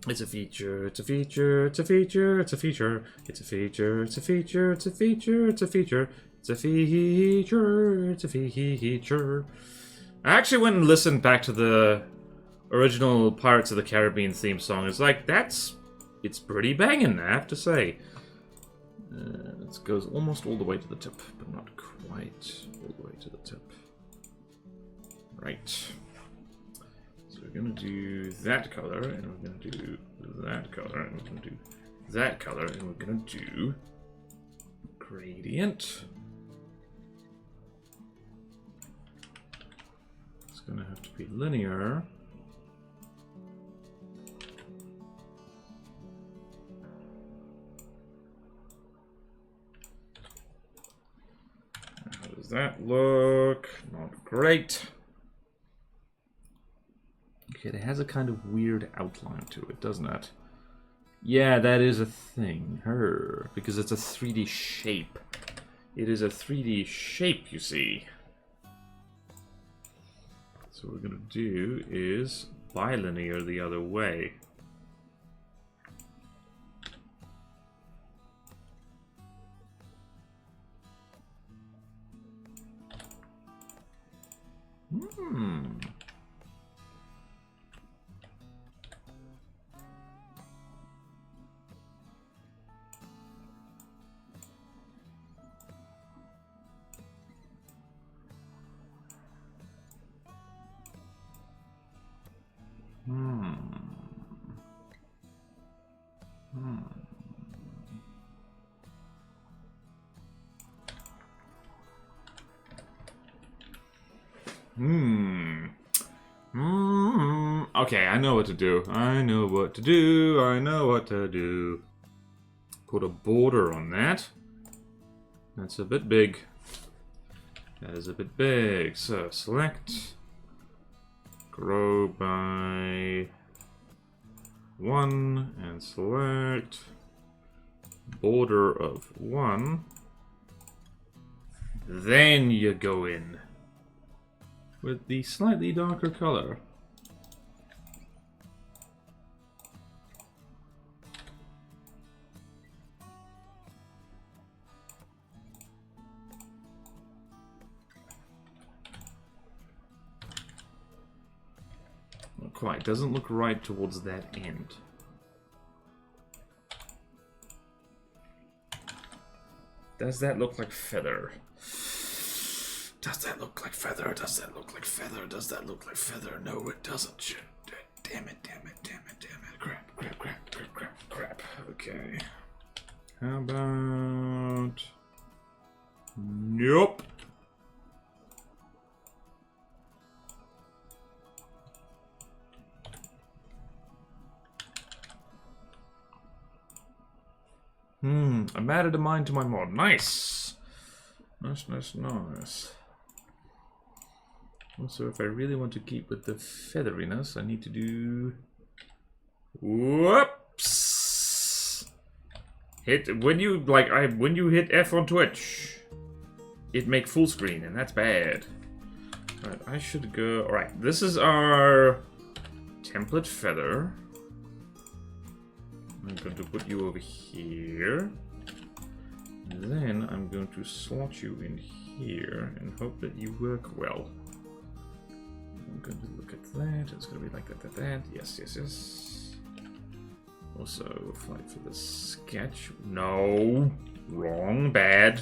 It's a feature, it's a feature, it's a feature, it's a feature, it's a feature, it's a feature, it's a feature, it's a feature, it's a feature, it's a feature. I actually went and listened back to the original Pirates of the Caribbean theme song. It's like, it's pretty banging, I have to say. It goes almost all the way to the tip, but not quite all the way to the tip. Right. So we're gonna do that color, and we're gonna do that color, and we're gonna do that color, and we're gonna do gradient. It's gonna have to be linear. How does that look? Not great. Okay, it has a kind of weird outline to it, doesn't it? Yeah, that is a thing. Because it's a 3D shape. It is a 3D shape, you see. So what we're going to do is bilinear the other way. Okay, I know what to do. I know what to do. I know what to do. Put a border on that. That's a bit big. That is a bit big. So select. Grow by 1 and select. Border of 1. Then you go in with the slightly darker color. Not quite. Doesn't look right towards that end. Does that look like feather? Does that look like feather? Does that look like feather? Does that look like feather? No, it doesn't. Shit. Damn it, damn it, damn it, damn it. Crap, crap, crap, crap, crap, crap. Okay. How about... Nope. I've added a mine to my mod. Nice! Nice, nice, nice. Also, if I really want to keep with the featheriness, I need to do... Whoops! Hit... When you, like, when you hit F on Twitch, it make full screen, and that's bad. Alright, I should go... Alright, this is our template feather. I'm going to put you over here. Then I'm going to slot you in here and hope that you work well. I'm going to look at that. It's going to be like that, that. Yes, yes, yes. Also, fight for the sketch. No. Wrong, bad.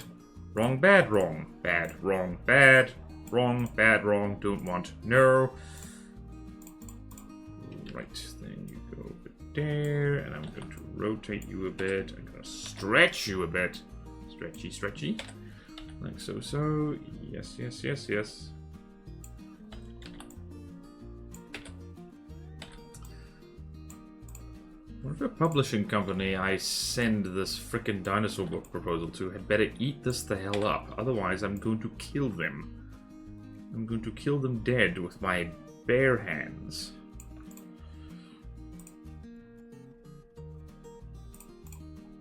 Wrong, bad, wrong. Bad, wrong, bad. Wrong, bad, wrong. Don't want. No. Right, then you go over there, and I'm going to rotate you a bit. I'm going to stretch you a bit. Stretchy, stretchy. Like so, so. Yes, yes, yes, yes. Whatever publishing company I send this frickin' dinosaur book proposal to had better eat this the hell up. Otherwise, I'm going to kill them. I'm going to kill them dead with my bare hands.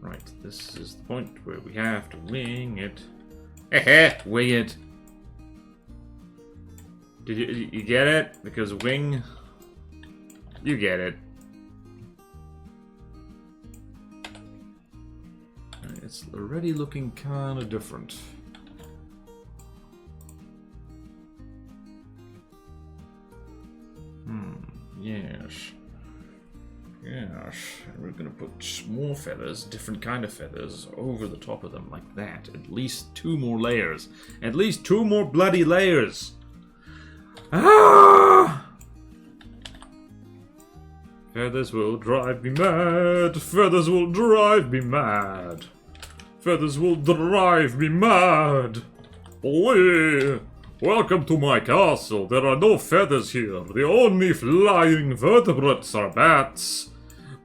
Right, this is the point where we have to wing it. Heh, wing it. Did you get it? Because wing... You get it. It's already looking kind of different. Yes. Yes. And we're gonna put more feathers, different kind of feathers, over the top of them like that. At least 2 more layers. At least 2 more bloody layers! Ah! Feathers will drive me mad. Feathers will drive me mad. Feathers will drive me mad. Oi! Welcome to my castle. There are no feathers here. The only flying vertebrates are bats.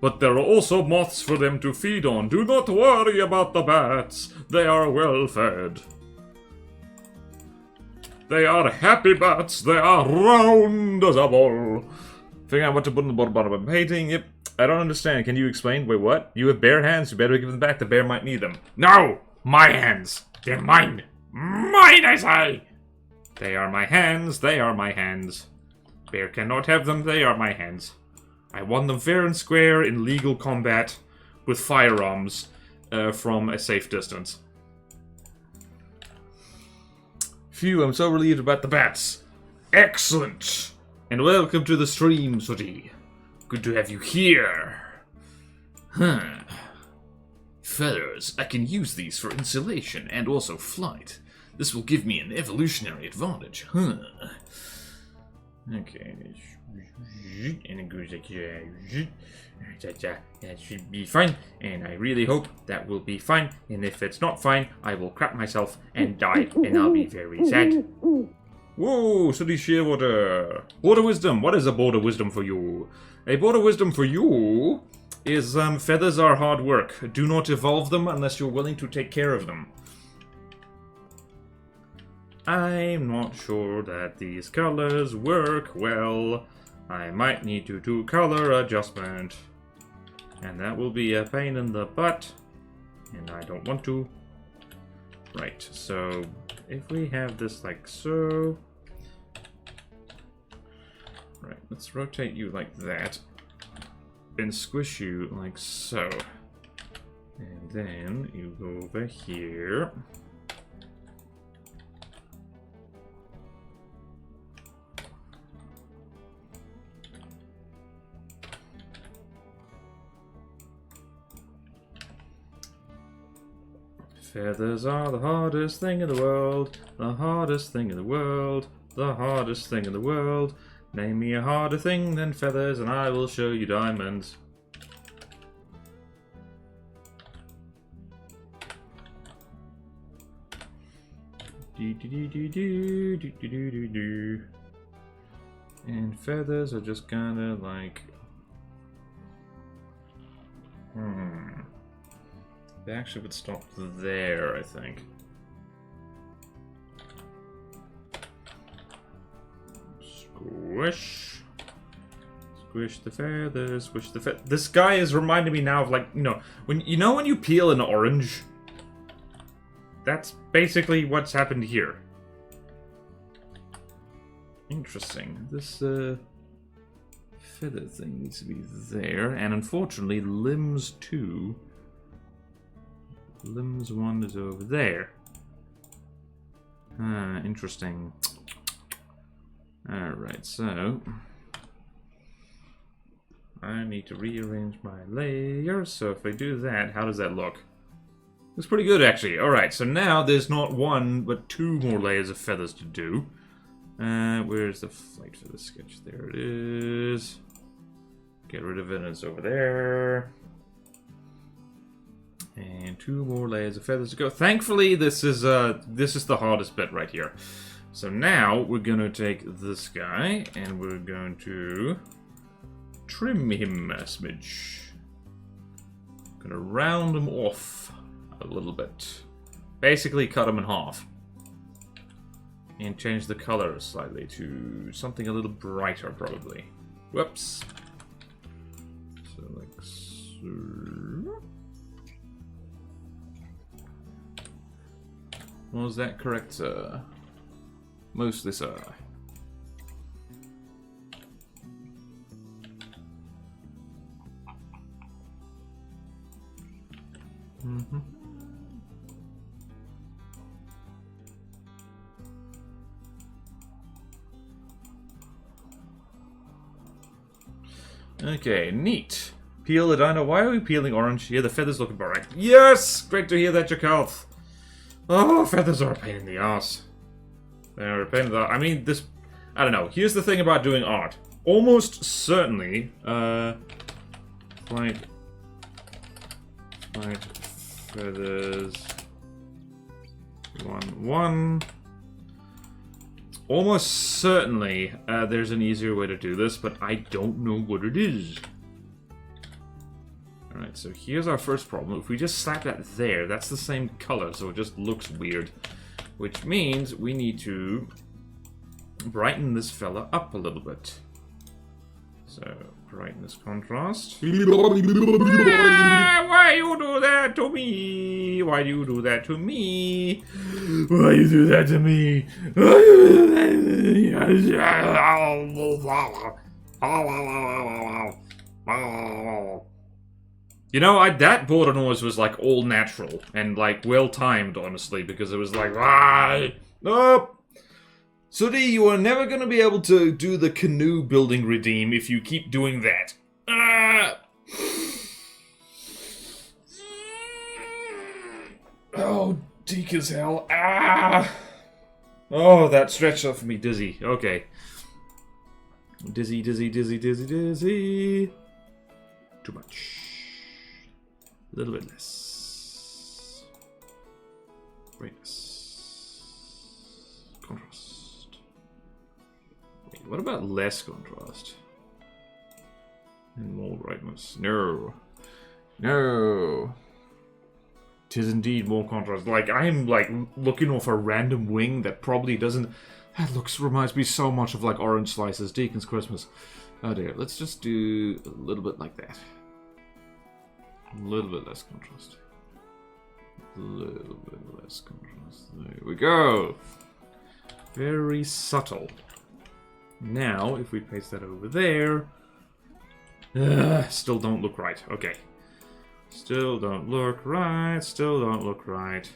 But there are also moths for them to feed on. Do not worry about the bats. They are well fed. They are happy bats. They are round as a ball. Figuring out what to put in the bottom of a painting. Yep. I don't understand. Can you explain? Wait, what? You have bare hands? You better give them back. The bear might need them. No! My hands! They're mine! Mine, I say! They are my hands. They are my hands. Bear cannot have them. They are my hands. I won them fair and square in legal combat with firearms from a safe distance. Phew, I'm so relieved about the bats. Excellent! And welcome to the stream, Sooty. Good to have you here. Huh. Feathers. I can use these for insulation and also flight. This will give me an evolutionary advantage. Huh. Okay. And it goes like that should be fine. And I really hope that will be fine. And if it's not fine, I will crap myself and die. And I'll be very sad. Whoa, Sooty Shearwater. Border wisdom. What is a border wisdom for you? A border wisdom for you is feathers are hard work. Do not evolve them unless you're willing to take care of them. I'm not sure that these colors work well. I might need to do color adjustment. And that will be a pain in the butt. And I don't want to. Right, so if we have this like so. Right, let's rotate you like that. And squish you like so. And then you go over here. Feathers are the hardest thing in the world. The hardest thing in the world. The hardest thing in the world. Name me a harder thing than feathers and I will show you diamonds. And feathers are just kinda like... They actually would stop there, I think. Squish. Squish the feathers, squish the feathers. This guy is reminding me now of, like, when you peel an orange? That's basically what's happened here. Interesting. This feather thing needs to be there, and unfortunately, limbs 2. Limbs 1 is over there. Interesting. Alright, so I need to rearrange my layers. So if I do that, how does that look? Looks pretty good, actually. Alright, so now there's not 1, but 2 more layers of feathers to do. Where's the flight feather sketch? There it is. feathers over there. And 2 more layers of feathers to go. Thankfully, this is the hardest bit right here. So now we're gonna take this guy and we're going to trim him a smidge. Gonna round him off a little bit. Basically cut him in half. And change the color slightly to something a little brighter, probably. Whoops. So like so. Was that correct, sir? Mostly, sir. Mm-hmm. Okay, neat. Peel the dino. Why are we peeling orange? Yeah, the feathers look about right. Yes! Great to hear that, Jakalth. Oh, feathers are a pain in the ass. They're a pain in the... I mean, this... I don't know. Here's the thing about doing art. Almost certainly, like feathers... 1. Almost certainly, there's an easier way to do this, but I don't know what it is. Alright, so here's our first problem. If we just slap that there, that's the same color, so it just looks weird. Which means we need to brighten this fella up a little bit. So, brighten this contrast. Why you do that to me? Why do you do that to me? Why you do that to me? You know, that Bodan noise was like all natural and like well timed, honestly, because it was like, nope. Sudi, you are never going to be able to do the canoe building redeem if you keep doing that. Oh, deek as hell. Oh, that stretched off me dizzy. Okay. Dizzy, dizzy, dizzy, dizzy, dizzy. Too much. A little bit less. Brightness. Contrast. Wait, what about less contrast? And more brightness. No. No. 'Tis indeed more contrast. Like, I am, like, looking off a random wing that probably doesn't... That reminds me so much of, like, Orange Slices, Deacon's Christmas. Oh dear, let's just do a little bit like that. A little bit less contrast. A little bit less contrast. There we go. Very subtle. Now, if we paste that over there... still don't look right. Okay. Still don't look right. Still don't look right.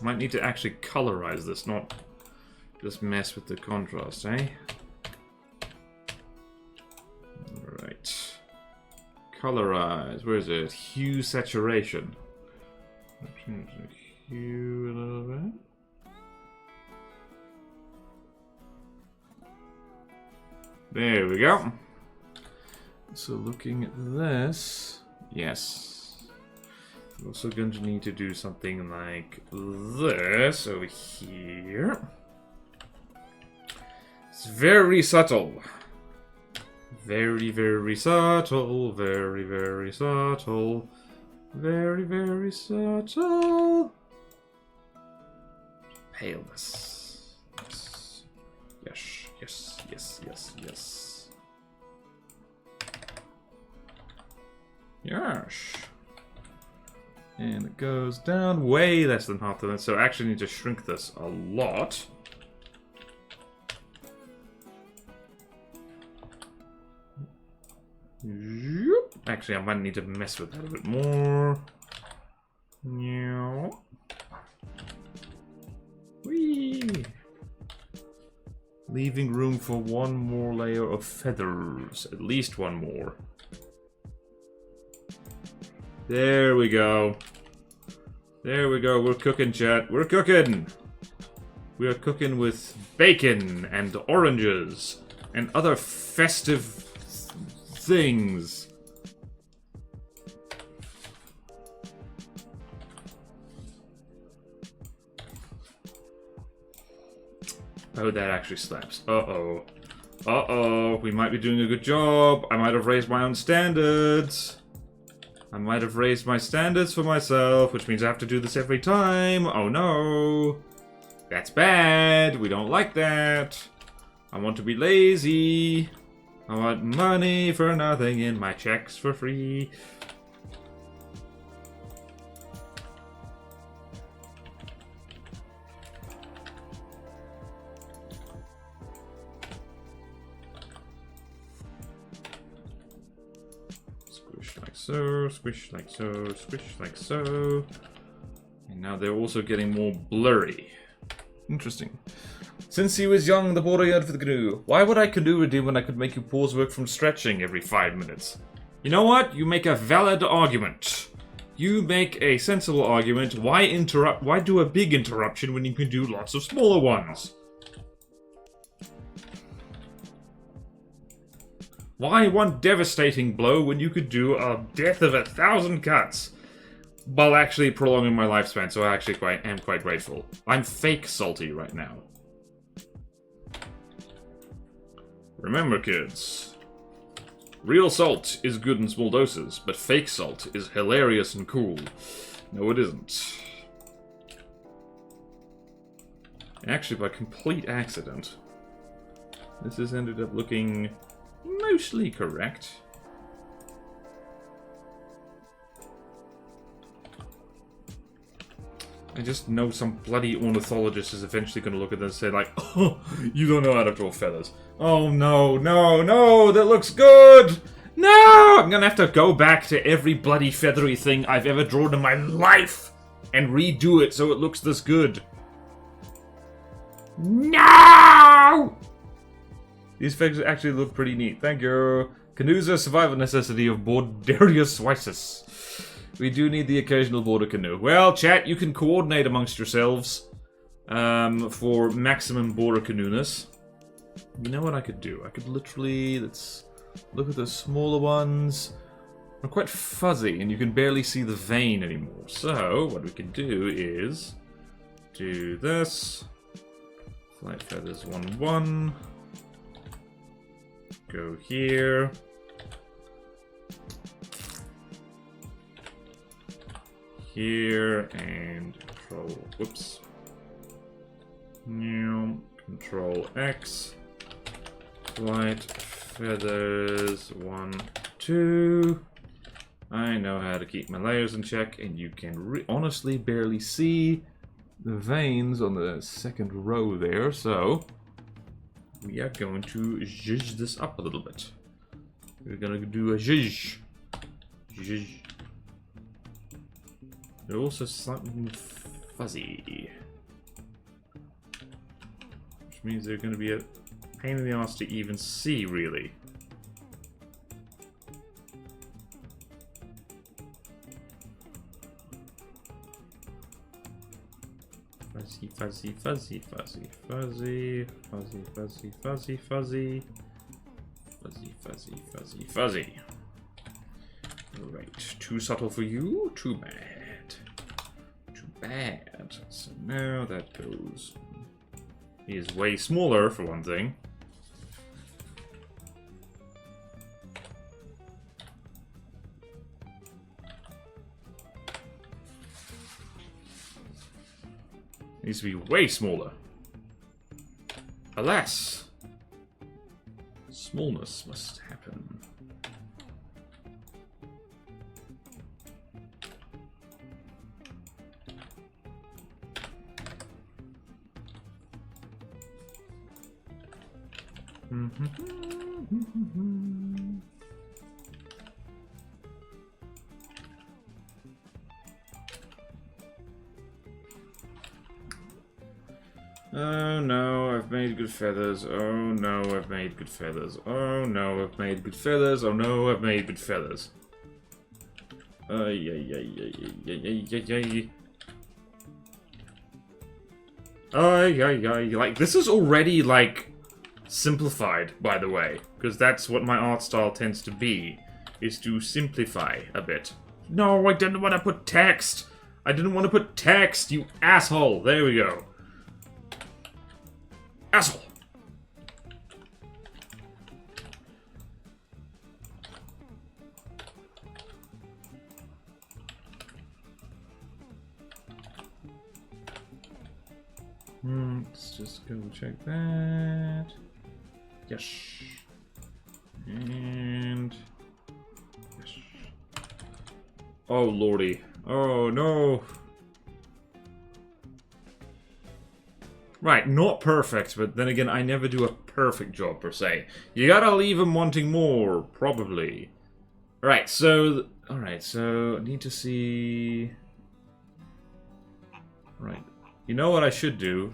Might need to actually colorize this, not just mess with the contrast, eh? Alright. Colorize. Where is it? Hue saturation. Change the hue a little bit. There we go. So looking at this, yes. We're also going to need to do something like this over here. It's very subtle. Very, very subtle. Very, very subtle. Very, very subtle. Paleness. Yes. Yes, yes, yes, yes. Yes. And it goes down way less than half of that, so I actually need to shrink this a lot. Actually, I might need to mess with that a bit more. Whee! Leaving room for one more layer of feathers. At least one more. There we go. There we go. We're cooking, chat. We're cooking. We are cooking with bacon and oranges and other festive things. Oh, that actually slaps. Uh-oh. Uh-oh. We might be doing a good job. I might have raised my own standards. I might have raised my standards for myself, which means I have to do this every time. Oh no. That's bad. We don't like that. I want to be lazy. I want money for nothing and my checks for free. Squish like so, squish like so, squish like so. And now they're also getting more blurry. Interesting. Since he was young, the boy yearned for the canoe. Why would I canoe with him when I could make you pause work from stretching every 5 minutes? You know what? You make a valid argument. You make a sensible argument. Why interrupt? Why do a big interruption when you can do lots of smaller ones? Why one devastating blow when you could do a death of 1,000 cuts? While actually prolonging my lifespan, so I actually am quite grateful. I'm fake salty right now. Remember, kids. Real salt is good in small doses, but fake salt is hilarious and cool. No, it isn't. Actually, by complete accident, this has ended up looking mostly correct. I just know some bloody ornithologist is eventually going to look at this and say, like, oh, you don't know how to draw feathers. Oh, no, no, no, that looks good! No! I'm going to have to go back to every bloody feathery thing I've ever drawn in my life and redo it so it looks this good. No! These figures actually look pretty neat. Thank you. Canoes are a survival necessity of Bordarius Wysis. We do need the occasional border canoe. Well, chat, you can coordinate amongst yourselves for maximum border canoeness. You know what I could do? I could literally, let's look at the smaller ones. They're quite fuzzy, and you can barely see the vein anymore. So, what we can do is do this. Flight feathers 1-1. Go here. Here and control, whoops. New control X. Flight feathers 1, 2. I know how to keep my layers in check, and you can honestly barely see the veins on the second row there, so we are going to zhuzh this up a little bit. We're gonna do a zhuzh. Zhuzh. They're also slightly fuzzy, which means they're going to be a pain in the ass to even see, really. Fuzzy, fuzzy, fuzzy, fuzzy, fuzzy, fuzzy, fuzzy, fuzzy, fuzzy, fuzzy, fuzzy, fuzzy, fuzzy. Right, too subtle for you, too bad. Bad. So now that goes. He is way smaller for one thing. Needs to be way smaller. Alas, smallness must happen. Oh no, I've made good feathers. Oh no, I've made good feathers. Oh no, I've made good feathers. Oh no, I've made good feathers. Like, this is already, like, simplified, by the way. Because that's what my art style tends to be. Is to simplify a bit. No, I didn't want to put text! I didn't want to put text, you asshole! There we go. Asshole! Let's just go check that. Yes. And... yes. Oh, lordy. Oh, no. Right, not perfect, but then again, I never do a perfect job, per se. You gotta leave him wanting more, probably. Right, so... alright, so I need to see... right. You know what I should do?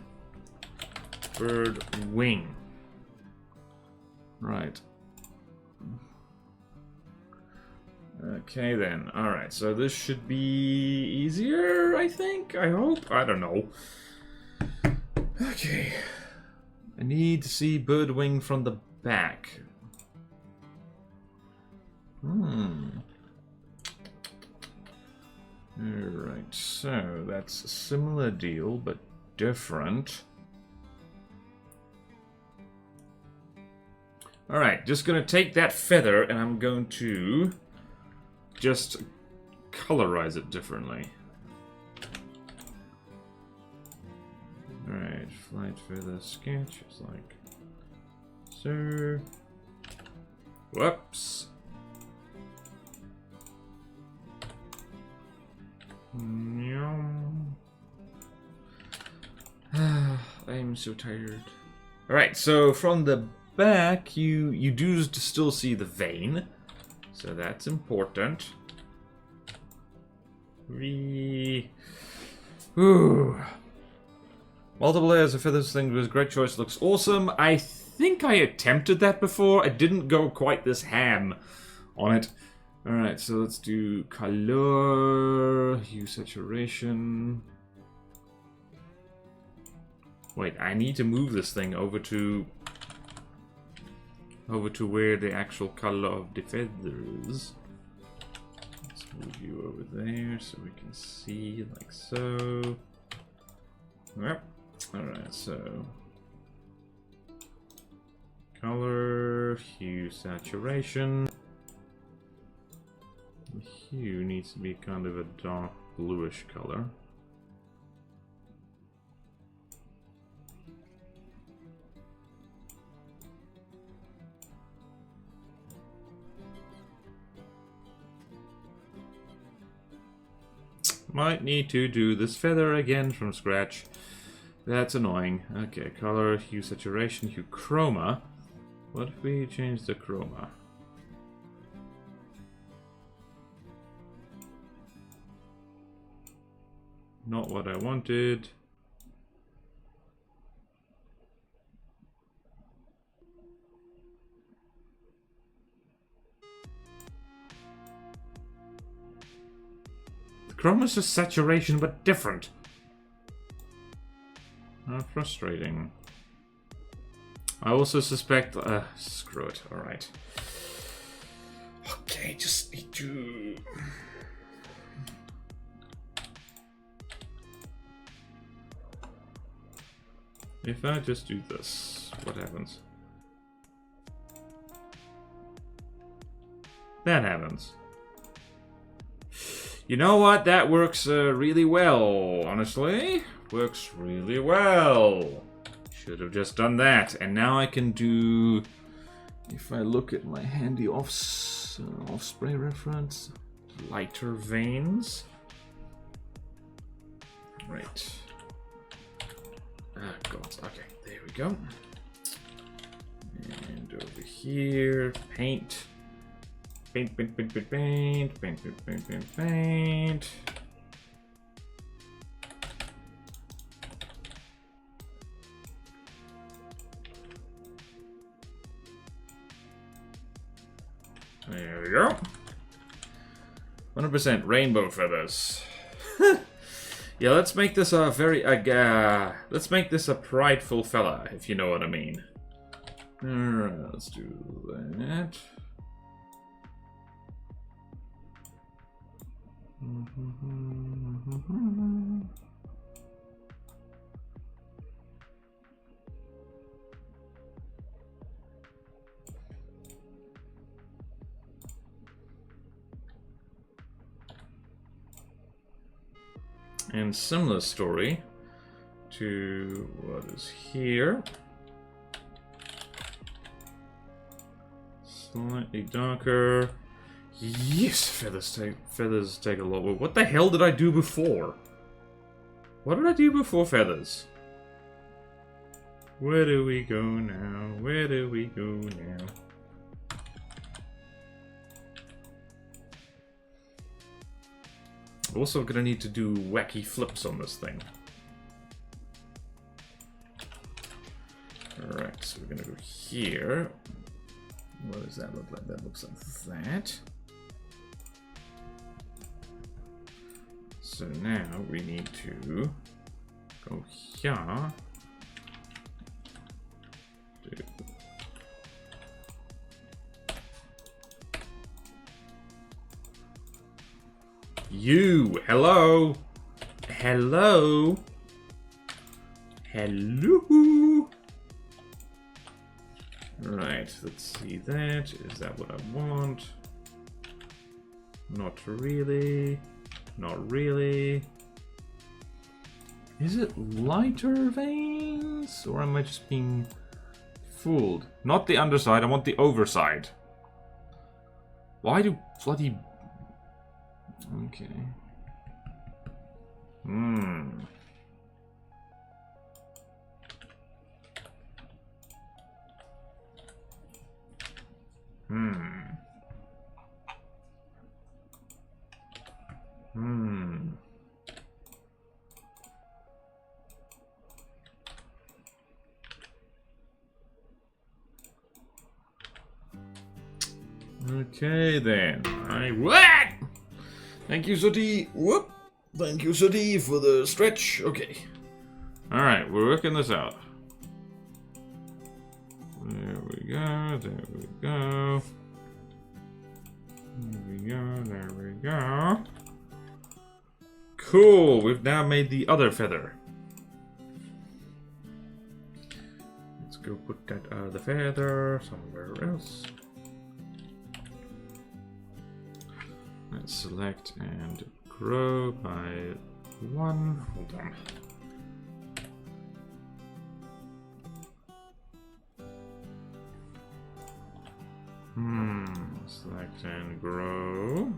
Bird wing. Right. Okay then. Alright, so this should be easier, I think? I hope? I don't know. Okay. I need to see bird wing from the back. Alright, so that's a similar deal, but different. Alright, just gonna take that feather and I'm going to just colorize it differently. Alright, flight feather sketch is like so. Whoops. I'm so tired. Alright, so from the back, you do still see the vein. So that's important. Ooh. Multiple layers of feathers thing was a great choice. Looks awesome. I think I attempted that before. I didn't go quite this ham on it. Alright, so let's do color, hue saturation. Wait, I need to move this thing over to where the actual color of the feathers. Let's move you over there so we can see like so. Yep. Alright, so color, hue saturation. The hue needs to be kind of a dark bluish color. Might need to do this feather again from scratch. That's annoying. Okay, color, hue saturation, hue chroma. What if we change the chroma? Not what I wanted. The chroma is just saturation, but different. How frustrating. I also suspect... screw it. Alright. Okay, just need to... If I just do this, what happens? That happens. You know what? That works really well, honestly. Works really well. Should have just done that. And now I can do... If I look at my handy off-spray reference, lighter veins. Right. Ah, God. Okay, there we go. And over here, paint. Paint, paint, paint, paint, paint, paint, paint, paint, paint, paint. There we go. 100% rainbow feathers. Yeah, let's make this a let's make this a prideful fella, if you know what I mean. Alright, let's do that. And similar story to what is here. Slightly darker. Yes, feathers take a lot. What the hell did I do before? What did I do before feathers? Where do we go now? Where do we go now? Also gonna need to do wacky flips on this thing. Alright, so we're gonna go here. What does that look like? That looks like that. So now we need to go here. You, hello, hello, hello. Right, let's see that. Is that what I want? Not really. Not really. Is it lighter veins? Or am I just being fooled? Not the underside, I want the overside. Why do bloody... Okay. Hmm. Okay then. What? Thank you, Soti. Whoop. Thank you, Soti, for the stretch. Okay. Alright, we're working this out. There we go, there we go. There we go, there we go. Cool, we've now made the other feather. Let's go put that other feather somewhere else. Let's select and grow by 1. Hold on. Select and grow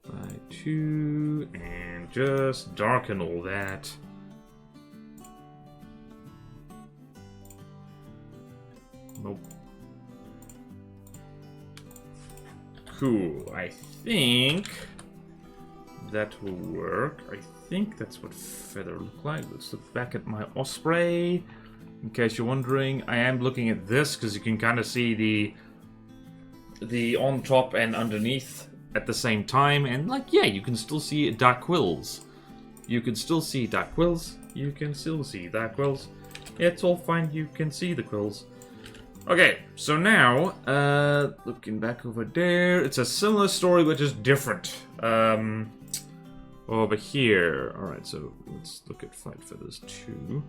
by 2 and just darken all that. Nope. Cool. I think that will work. I think that's what feather look like. Let's look back at my osprey. In case you're wondering, I am looking at this because you can kind of see the on top and underneath at the same time, and like, yeah, you can still see dark quills. You can still see dark quills. You can still see dark quills. It's all fine. You can see the quills. Okay, so now, looking back over there, it's a similar story, but just different. Over here. Alright, so let's look at Flight Feathers 2.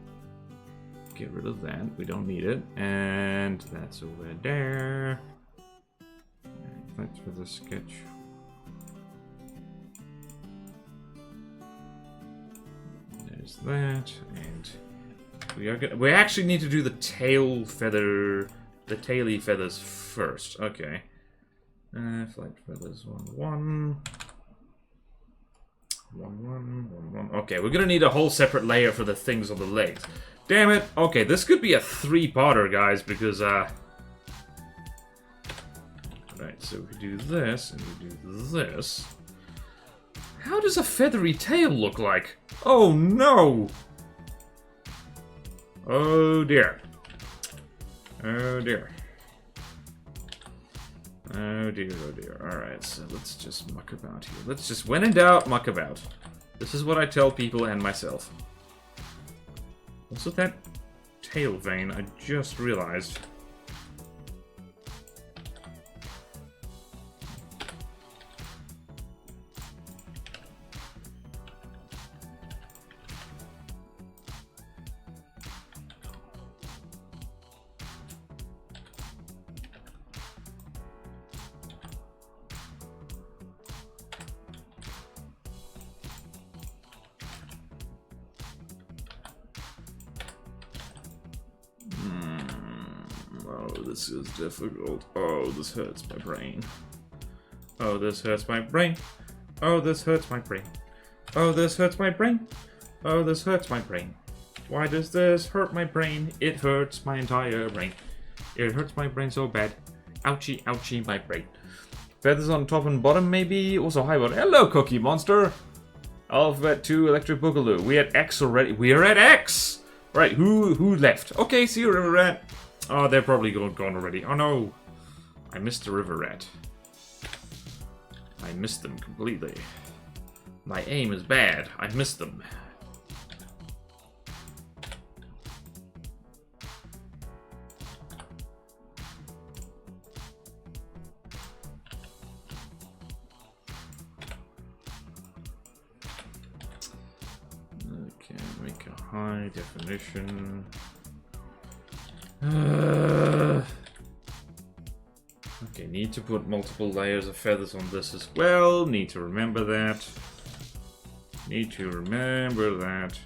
Get rid of that, we don't need it. And that's over there. And Flight Feathers sketch. There's that, and we actually need to do the tail feather... the taily feathers first. Okay. Flight feathers 1, 1. 1, 1, 1, 1. Okay, we're gonna need a whole separate layer for the things on the legs. Damn it. Okay, this could be a 3-parter, guys, because, Right, so we do this, and we do this. How does a feathery tail look like? Oh, no! Oh, dear. Oh dear. Oh dear, oh dear. Alright, so let's just muck about here. Let's just, when in doubt, muck about. This is what I tell people and myself. Also, that tail vein, I just realized. This is difficult. Oh, this hurts my brain. Oh, this hurts my brain. Oh, this hurts my brain. Oh, this hurts my brain. Oh, this hurts my brain. Why does this hurt my brain? It hurts my entire brain. It hurts my brain so bad. Ouchie, ouchie, my brain. Feathers on top and bottom, maybe? Also, hi, bot. Hello, Cookie Monster. Alphabet 2, Electric Boogaloo. We at X already. We're at X! Right, who left? Okay, see you, River Rat. Oh, they're probably gone already. Oh no! I missed the river rat. I missed them completely. My aim is bad. I missed them. Okay, make a high definition. Okay, need to put multiple layers of feathers on this as well. Need to remember that. Need to remember that.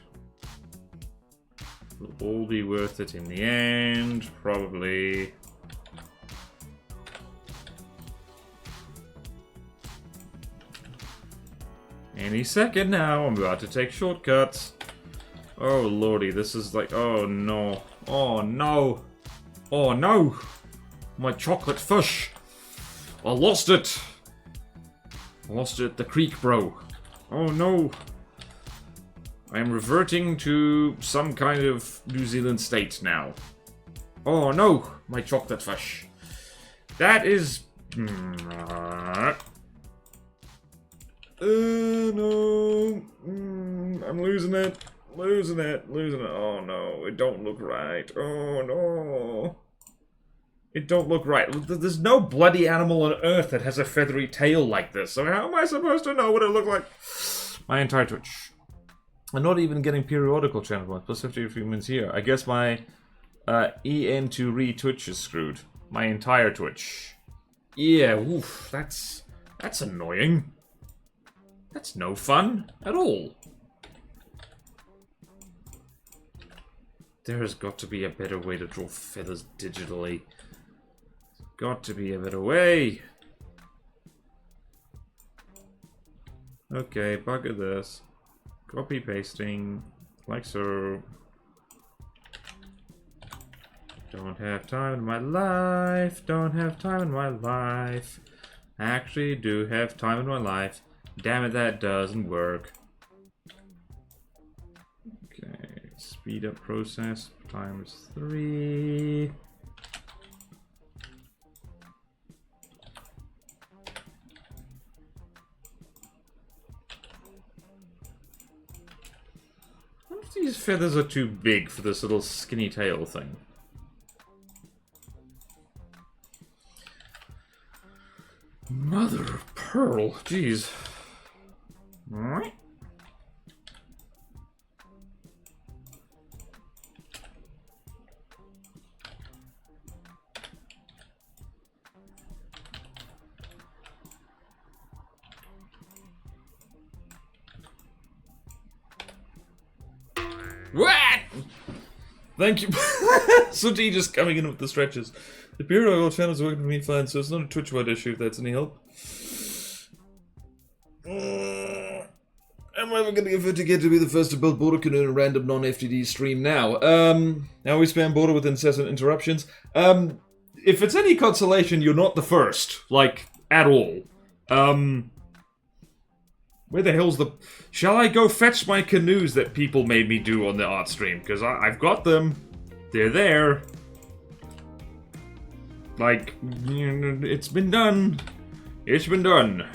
Will all be worth it in the end, probably. Any second now, I'm about to take shortcuts. Oh lordy, this is like, oh no. Oh no! Oh no! My chocolate fish! I lost it! I lost it at the creek, bro. Oh no! I am reverting to some kind of New Zealand state now. Oh no! My chocolate fish. That is... no. I'm losing it. Losing it. Oh no, it don't look right. Oh no. It don't look right. There's no bloody animal on Earth that has a feathery tail like this, so how am I supposed to know what it looked like? My entire Twitch. I'm not even getting periodical channel points, plus 53 minutes here. I guess my EN2 Twitch is screwed. My entire Twitch. Yeah, oof, that's annoying. That's no fun at all. There has got to be a better way to draw feathers digitally. Got to be a better way. Okay, bugger this. Copy pasting, like so. Don't have time in my life. Don't have time in my life. Actually, do have time in my life. Damn it, that doesn't work. Okay, speed up process times 3. What if these feathers are too big for this little skinny tail thing? Mother of pearl, jeez. Alright. What? Thank you. Sooty just coming in with the stretches. The periodical channel is working for me fine, so it's not a Twitch-wide issue if that's any help. Am I ever going to get fit to get to be the first to build Border Canoe in a random non-FTD stream now? Now we spam Border with incessant interruptions. If it's any consolation, you're not the first. Like, at all. Where the hell's the... Shall I go fetch my canoes that people made me do on the art stream? Because I've got them. They're there. Like, it's been done. It's been done.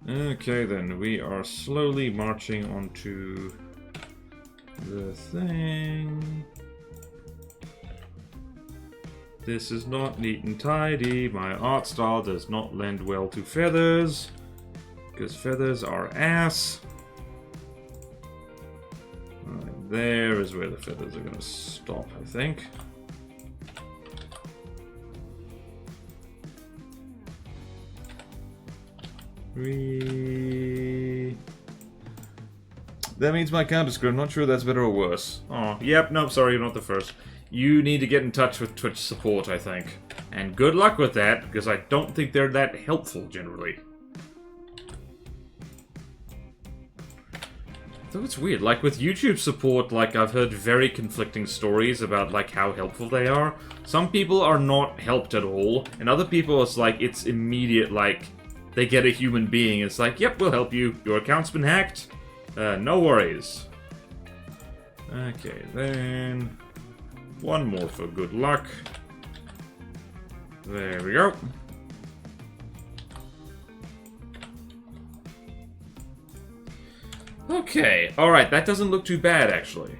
Okay then, we are slowly marching onto the thing. This is not neat and tidy. My art style does not lend well to feathers, because feathers are ass. Right, there is where the feathers are going to stop, I think. That means my counter screw. I'm not sure that's better or worse. Oh, yep, no, sorry, you're not the first. You need to get in touch with Twitch support, I think. And good luck with that, because I don't think they're that helpful, generally. Though it's weird, like with YouTube support, like I've heard very conflicting stories about like how helpful they are. Some people are not helped at all, and other people it's like it's immediate, like they get a human being. It's like, yep, we'll help you. Your account's been hacked. No worries. Okay, then one more for good luck. There we go. Okay, alright, that doesn't look too bad, actually.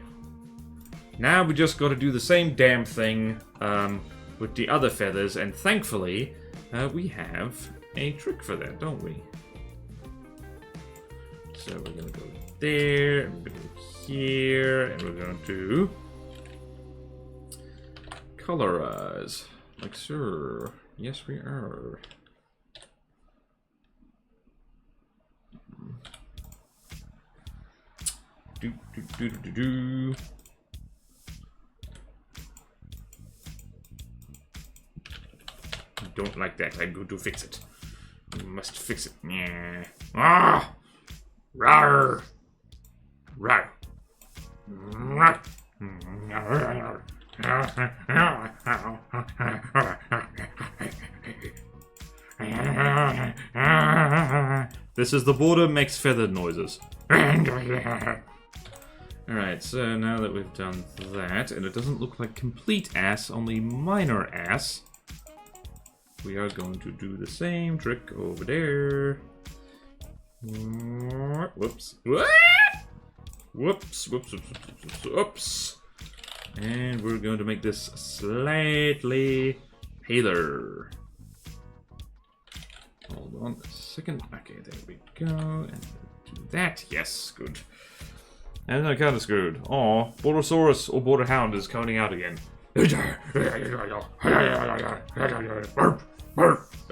Now we just gotta do the same damn thing with the other feathers, and thankfully, we have a trick for that, don't we? So we're gonna go there, and we're gonna go here, and we're going to colorize. Like, sir. Yes, we are. Do. Don't like that. I'm going to fix it. You must fix it. Yeah. Ah! Rawr! Rawr! Rawr! This is the border makes feathered noises. Alright, so now that we've done that, and it doesn't look like complete ass, only minor ass, we are going to do the same trick over there. Whoops. Whoops. Whoops. And we're going to make this slightly paler. Hold on a second. Okay, there we go. And do that. Yes, good. And I kind of screwed. Aw, Bordosaurus or Border Hound is coming out again.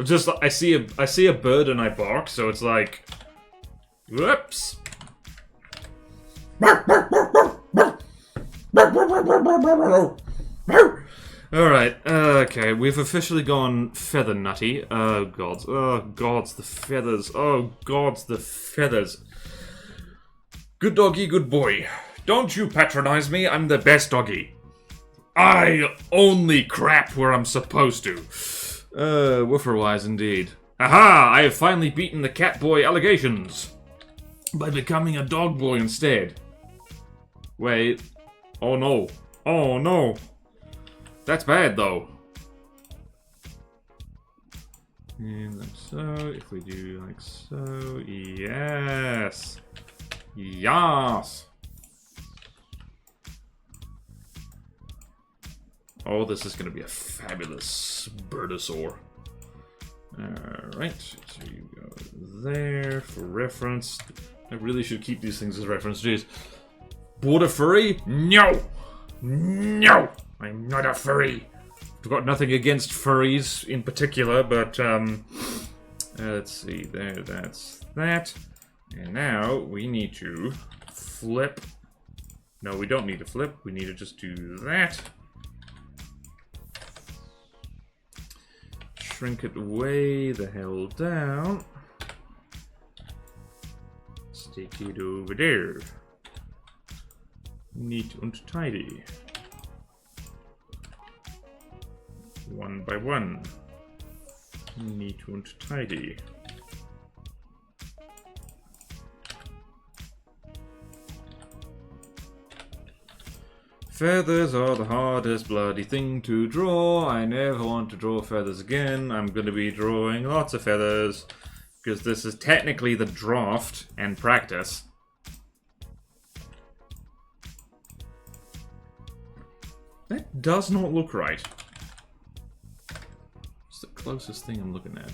Just I see a bird and I bark, so it's like, whoops. Alright, okay, we've officially gone feather nutty. Oh gods, the feathers. Oh gods, the feathers. Good doggy, good boy. Don't you patronize me, I'm the best doggy. I only crap where I'm supposed to. Woofer-wise indeed. Aha! I have finally beaten the cat boy allegations. By becoming a dog boy instead. Wait. Oh no. Oh no. That's bad though. And like so, if we do like so, yes. Yes! Oh, this is going to be a fabulous birdosaur. Alright, so you go there for reference. I really should keep these things as reference. Jeez. Border furry? No! No! I'm not a furry. I've got nothing against furries in particular, but, let's see. There, that's that. And now we need to flip. No, we don't need to flip. We need to just do that. Shrink it way the hell down. Stick it over there. Neat and tidy. One by one. Neat and tidy. Feathers are the hardest bloody thing to draw. I never want to draw feathers again. I'm going to be drawing lots of feathers. because this is technically the draft and practice. That does not look right. It's the closest thing I'm looking at.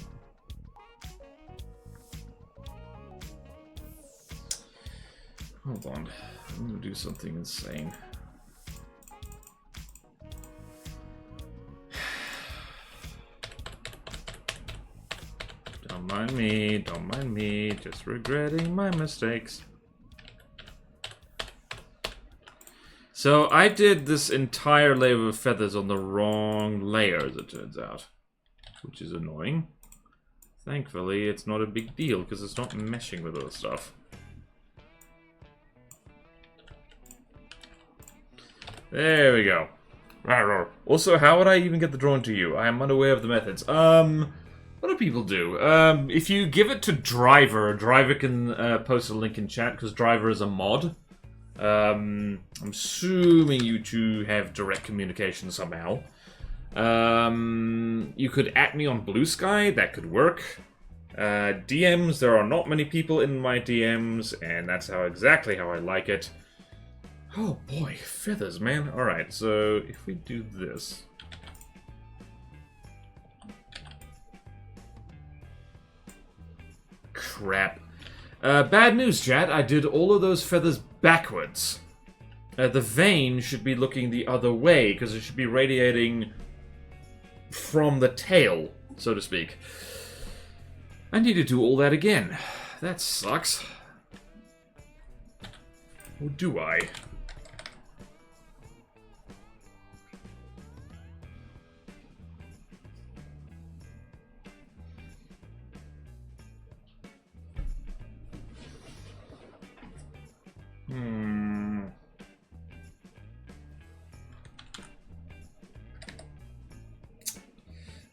Hold on. I'm gonna do something insane. Don't mind me, just regretting my mistakes. So I did this entire layer of feathers on the wrong layer, as it turns out. Which is annoying. Thankfully, it's not a big deal, because it's not meshing with other stuff. There we go. Also, how would I even get the drawing to you? I am unaware of the methods. What do people do? If you give it to Driver, Driver can post a link in chat, because Driver is a mod. I'm assuming you two have direct communication somehow. You could @me on Blue Sky, that could work. DMs, there are not many people in my DMs, and that's exactly how I like it. Oh boy, feathers, man. Alright, so if we do this... Crap. Bad news, chat. I did all of those feathers backwards. The vein should be looking the other way, because it should be radiating from the tail, so to speak. I need to do all that again. That sucks. Or do I?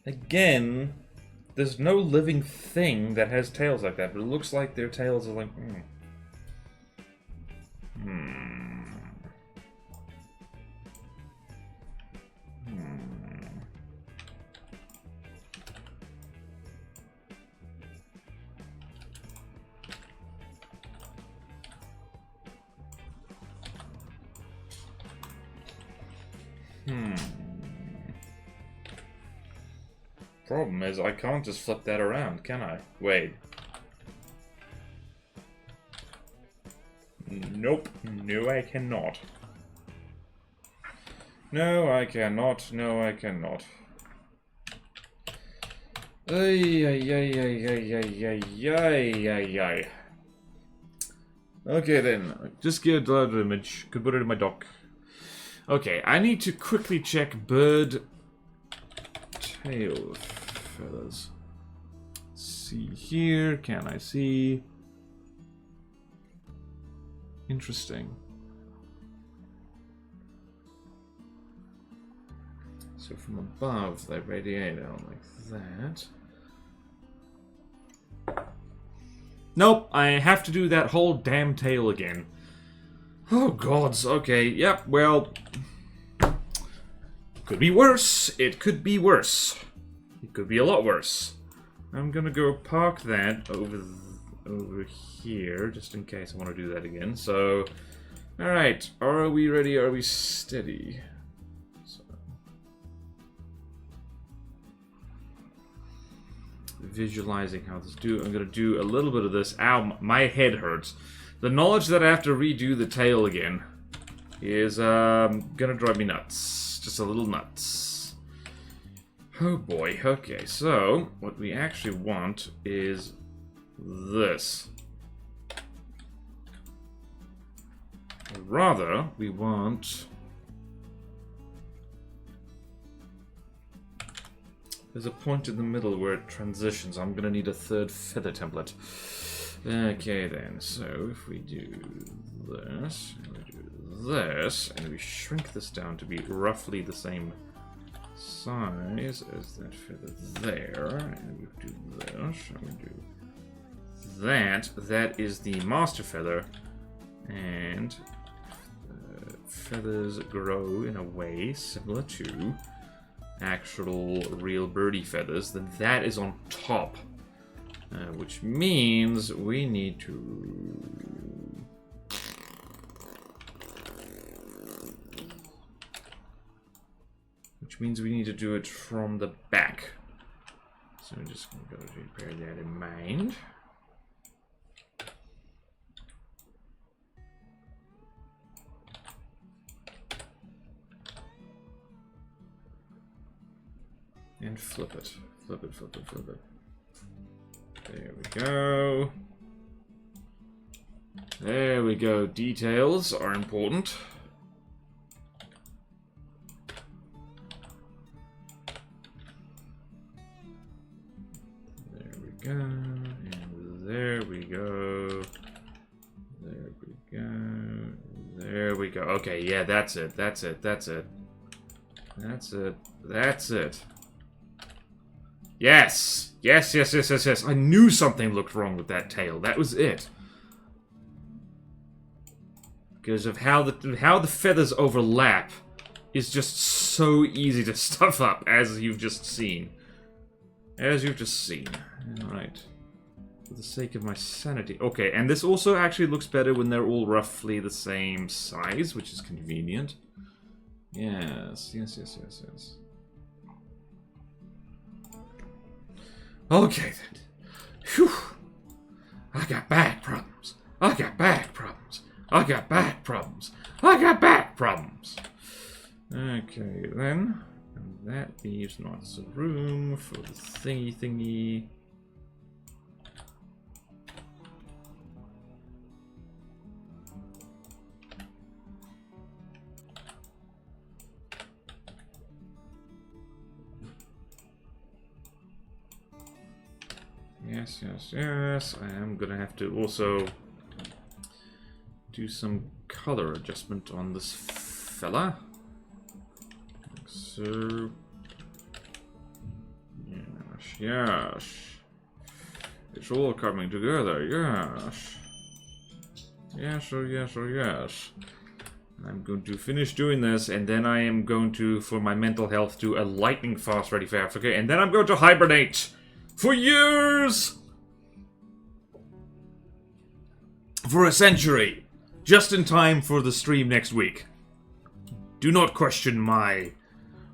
Again, there's no living thing that has tails like that, but it looks like their tails are like... Problem is, I can't just flip that around, can I? Wait. Nope. No, I cannot. No, I cannot. No, I cannot. Ay, ay, ay, ay, ay, ay, ay, ay, ay. Okay then, just get a larger image. Could put it in my dock. Okay, I need to quickly check bird tail feathers. Let's see here, can I see? Interesting. So from above, they radiate out like that. Nope, I have to do that whole damn tail again. Oh gods, okay, yep, well... Could be worse, it could be worse. It could be a lot worse. I'm gonna go park that over here, just in case I want to do that again. So, alright, are we ready? Are we steady? So, visualizing how this do. I'm gonna do a little bit of this. Ow, my head hurts. The knowledge that I have to redo the tail again is gonna drive me nuts. Just a little nuts. Oh boy, okay, so what we actually want is this. Or rather, we want... There's a point in the middle where it transitions. I'm gonna need a third feather template. Okay then, so if we do this, and we do this, and we shrink this down to be roughly the same size as that feather there, and we do this, and we do that, that is the master feather, and feathers grow in a way similar to actual real birdie feathers, then that is on top Which means we need to... Which means we need to do it from the back. So we're just going to go to bear that in mind. And flip it. Flip it, flip it, flip it. There we go. There we go. Details are important. There we go. And there we go. There we go. There we go. Okay, yeah, that's it. That's it. That's it. That's it. That's it. Yes! Yes, yes, yes, yes, yes. I knew something looked wrong with that tail. That was it. Because of how the feathers overlap is just so easy to stuff up, as you've just seen. As you've just seen. Alright. For the sake of my sanity. Okay, and this also actually looks better when they're all roughly the same size, which is convenient. Yes, yes, yes, yes, yes. Okay then. Phew. I got back problems. I got back problems. I got back problems. I got back problems. Okay then. And that leaves lots of room for the thingy. Yes, yes, yes. I am gonna have to also do some color adjustment on this fella. Like so. Yes, yes. It's all coming together, yes. Yes, oh yes, oh yes. I'm going to finish doing this, and then I am going to, for my mental health, do a lightning fast ready for Africa, and then I'm going to hibernate! For years! For a century. Just in time for the stream next week. Do not question my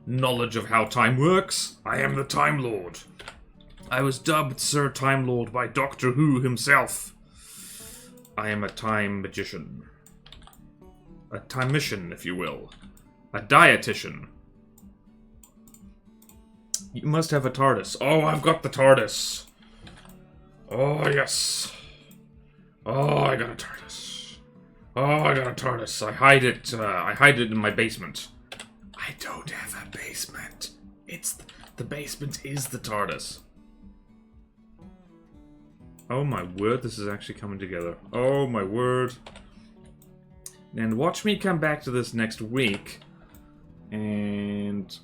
knowledge of how time works. I am the Time Lord. I was dubbed Sir Time Lord by Doctor Who himself. I am a time magician. A time-mission, if you will. A dietitian. You must have a TARDIS. Oh, I've got the TARDIS. Oh, yes. Oh, I got a TARDIS. Oh, I got a TARDIS. I hide it in my basement. I don't have a basement. The basement is the TARDIS. Oh my word, this is actually coming together. Oh my word. And watch me come back to this next week. And...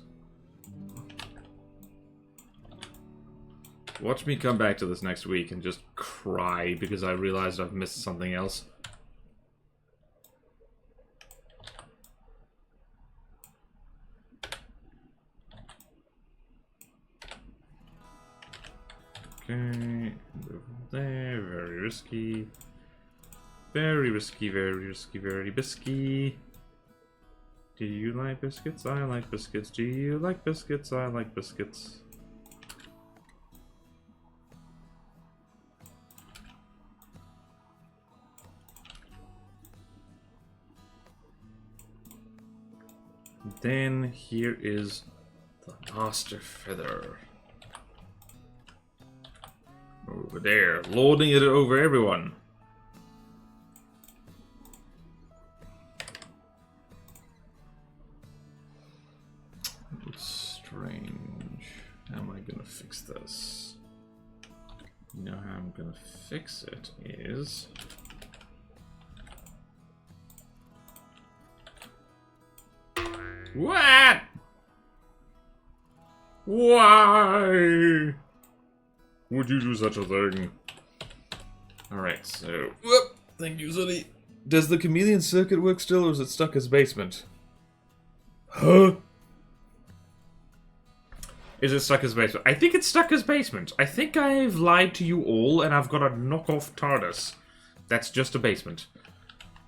watch me come back to this next week and just cry because I realized I've missed something else. Okay, move there, very risky. Very risky, very risky, very bisky. Do you like biscuits? I like biscuits. Do you like biscuits? I like biscuits. Then here is the master feather. Over there, lording it over everyone. Looks strange. How am I gonna fix this? You know how I'm gonna fix it is... what? Why would you do such a thing? Alright, so... whoop! Thank you, Zuni. Does the chameleon circuit work still, or is it stuck as basement? Huh? Is it Stucker's basement? I think it's Stucker's basement. I think I've lied to you all, and I've got a knockoff TARDIS. That's just a basement.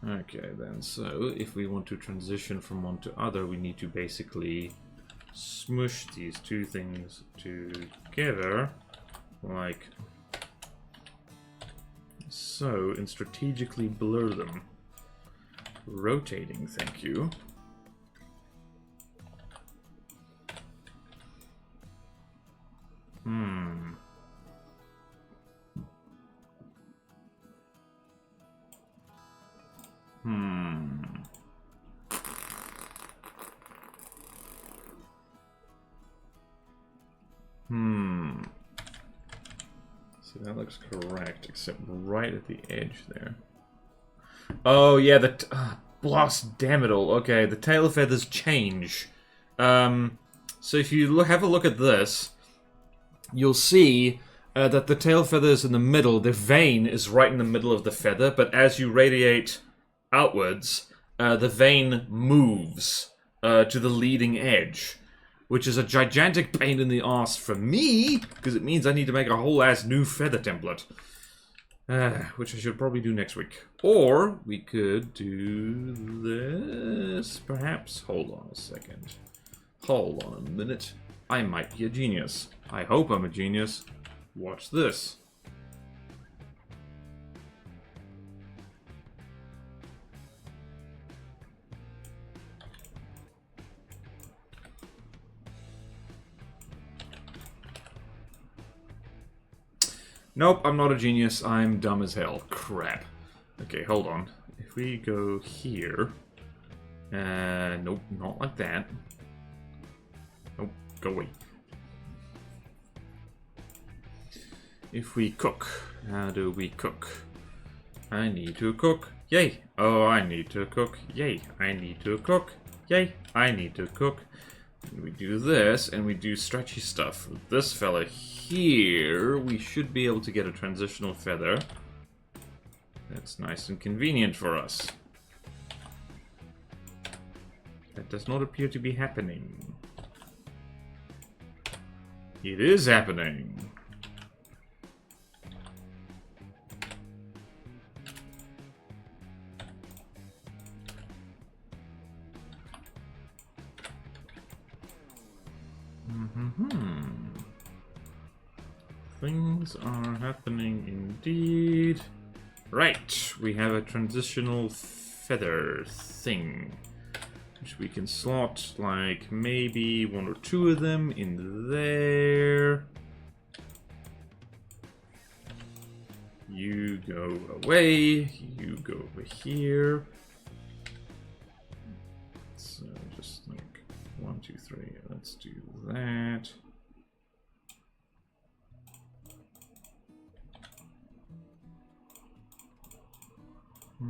Okay, then. So, if we want to transition from one to other, we need to basically smush these two things together, like so, and strategically blur them. Rotating, thank you. Hmm. So that looks correct, except right at the edge there. Oh, yeah, blast damn it all. Okay, the tail feathers change. So if you have a look at this, you'll see that the tail feather is in the middle. The vein is right in the middle of the feather, but as you radiate outwards, the vein moves to the leading edge, which is a gigantic pain in the ass for me, because it means I need to make a whole ass new feather template. Which I should probably do next week. Or we could do this, perhaps. Hold on a second. Hold on a minute. I might be a genius. I hope I'm a genius. Watch this. Nope, I'm not a genius. I'm dumb as hell. Crap. Okay, hold on. If we go here... nope, not like that. Nope, go away. If we cook, how do we cook? I need to cook. Yay! Oh, I need to cook. Yay! I need to cook. Yay! I need to cook. And we do this, and we do stretchy stuff. With this fella here, we should be able to get a transitional feather. That's nice and convenient for us. That does not appear to be happening. It is happening. Things are happening indeed. Right, we have a transitional feather thing, which we can slot like maybe one or two of them in there. You go away, you go over here. So just like 1, 2, 3, let's do that. So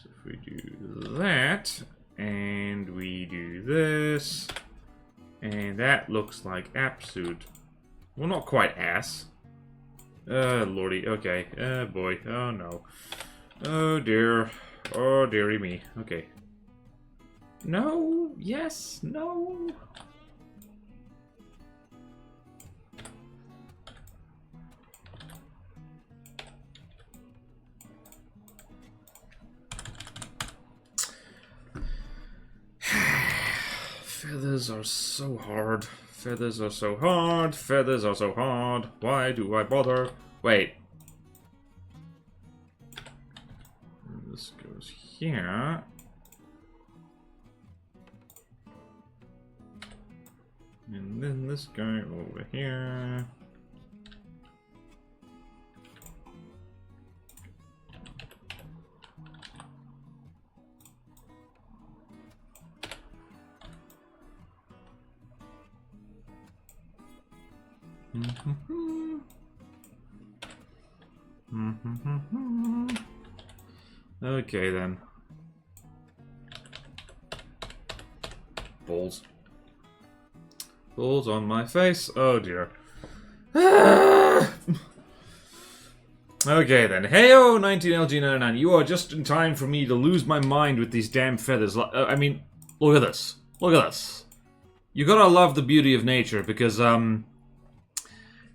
if we do that, and we do this, and that looks like absolute, well, not quite ass. Lordy, okay. Boy, oh no. Oh dear. Oh dearie me. Okay. No, yes, no. Feathers are so hard. Feathers are so hard. Feathers are so hard. Why do I bother? Wait. This goes here. And then this guy over here. Okay then. Balls. Falls on my face. Oh dear. Okay then. Heyo, 19LG99. You are just in time for me to lose my mind with these damn feathers. I mean, look at this. Look at this. You gotta love the beauty of nature because,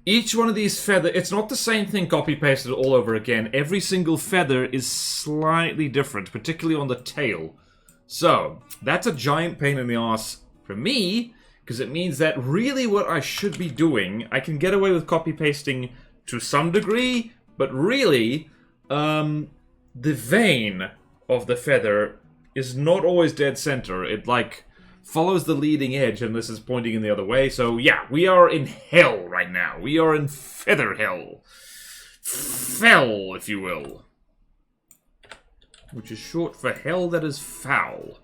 each one of these feathers, it's not the same thing copy-pasted all over again. Every single feather is slightly different, particularly on the tail. So, that's a giant pain in the ass for me, because it means that really what I should be doing, I can get away with copy-pasting to some degree, but really, the vein of the feather is not always dead center. It, like, follows the leading edge, and this is pointing in the other way. So, yeah, we are in hell right now. We are in feather hell. Fell, if you will. Which is short for hell that is foul.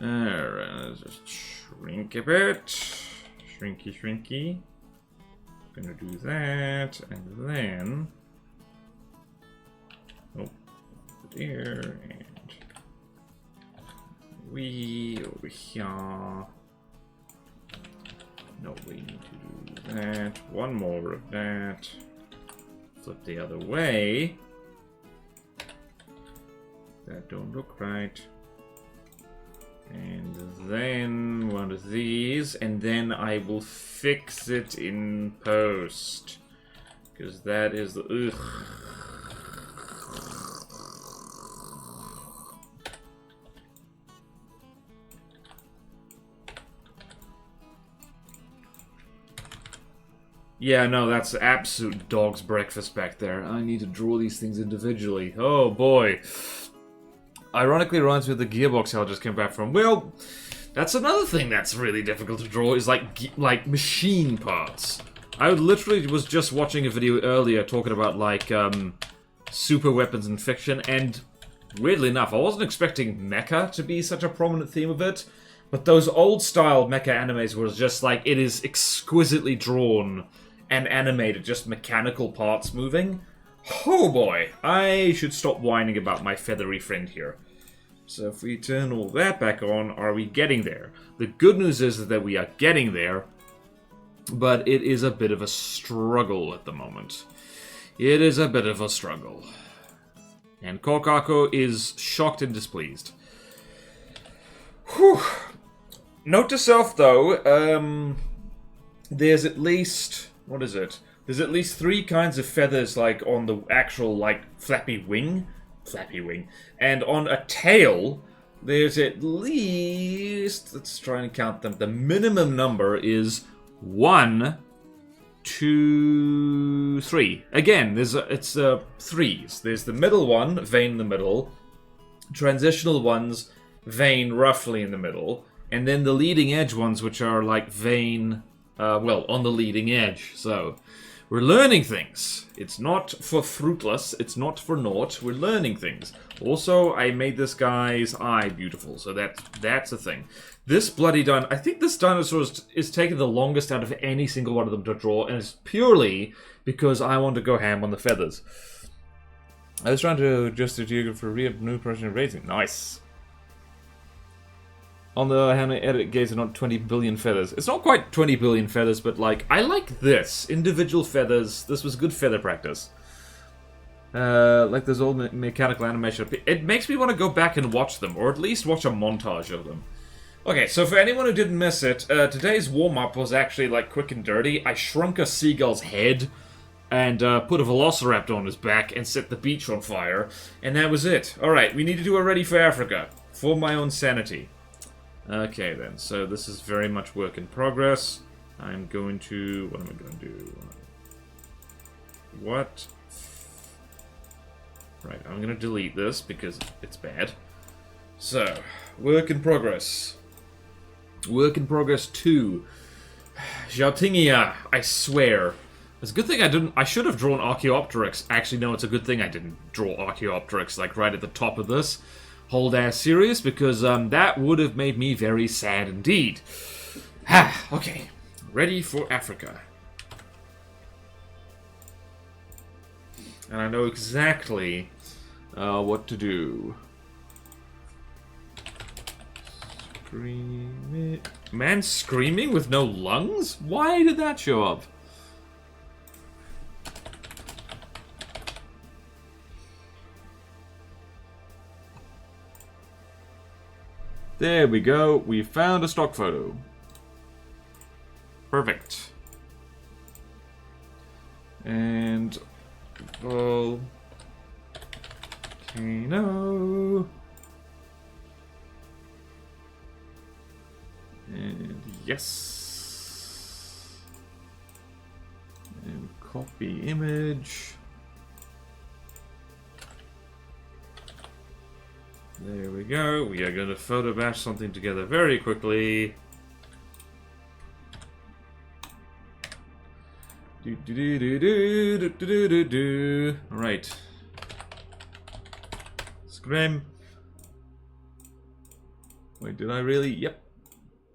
Alright, let's just shrink a bit. Shrinky, shrinky. Gonna do that, and then... Oh, over there, and... We over here. No, we need to do that. One more of that. Flip the other way. That don't look right. And then one of these, and then I will fix it in post. Because that is the... Ugh. Yeah, no, that's absolute dog's breakfast back there. I need to draw these things individually. Oh, boy. Ironically, reminds me of the gearbox I just came back from. Well, that's another thing that's really difficult to draw, is like machine parts. I literally was just watching a video earlier talking about, like, super weapons in fiction, and weirdly enough, I wasn't expecting mecha to be such a prominent theme of it, but those old-style mecha animes were just like, it is exquisitely drawn and animated, just mechanical parts moving. Oh boy, I should stop whining about my feathery friend here. So if we turn all that back on, are we getting there? The good news is that we are getting there, but it is a bit of a struggle at the moment. It is a bit of a struggle. And Kokako is shocked and displeased. Whew. Note to self, though, there's at least... What is it? There's at least 3 kinds of feathers, like, on the actual, like, flappy wing. And on a tail, there's at least... Let's try and count them. The minimum number is 1, 2, 3. Again, it's threes. There's the middle one, vein in the middle. Transitional ones, vein roughly in the middle. And then the leading edge ones, which are like vein, well, on the leading edge. So, we're learning things. It's not for fruitless, it's not for naught. We're learning things. Also, I made this guy's eye beautiful, so that's a thing. This bloody I think this dinosaur is taking the longest out of any single one of them to draw, and it's purely because I want to go ham on the feathers. I was trying to adjust the geography for new person raising. Nice. On the other hand, I edit gaze are not 20 billion feathers. It's not quite 20 billion feathers, but like, I like this. Individual feathers. This was good feather practice. Like those old mechanical animation. It makes me want to go back and watch them, or at least watch a montage of them. Okay, so for anyone who didn't miss it, today's warm-up was actually like quick and dirty. I shrunk a seagull's head and put a velociraptor on his back and set the beach on fire, and that was it. Alright, we need to do a Ready for Africa, for my own sanity. Okay then, so this is very much work in progress. I'm going to... What am I going to do? What? Right, I'm going to delete this because it's bad. So, work in progress. Work in progress 2. Xiaotingia, I swear. It's a good thing I didn't... I should have drawn Archaeopteryx. Actually, no, it's a good thing I didn't draw Archaeopteryx, like, right at the top of this. Hold ass serious, because that would have made me very sad indeed. Okay, ready for Africa. And I know exactly what to do. Screaming. Man screaming with no lungs? Why did that show up? There we go. We found a stock photo. Perfect. And volcano. And yes. And copy image. There we go. We are going to photo bash something together very quickly. Alright. Scrim. Wait, did I really? Yep.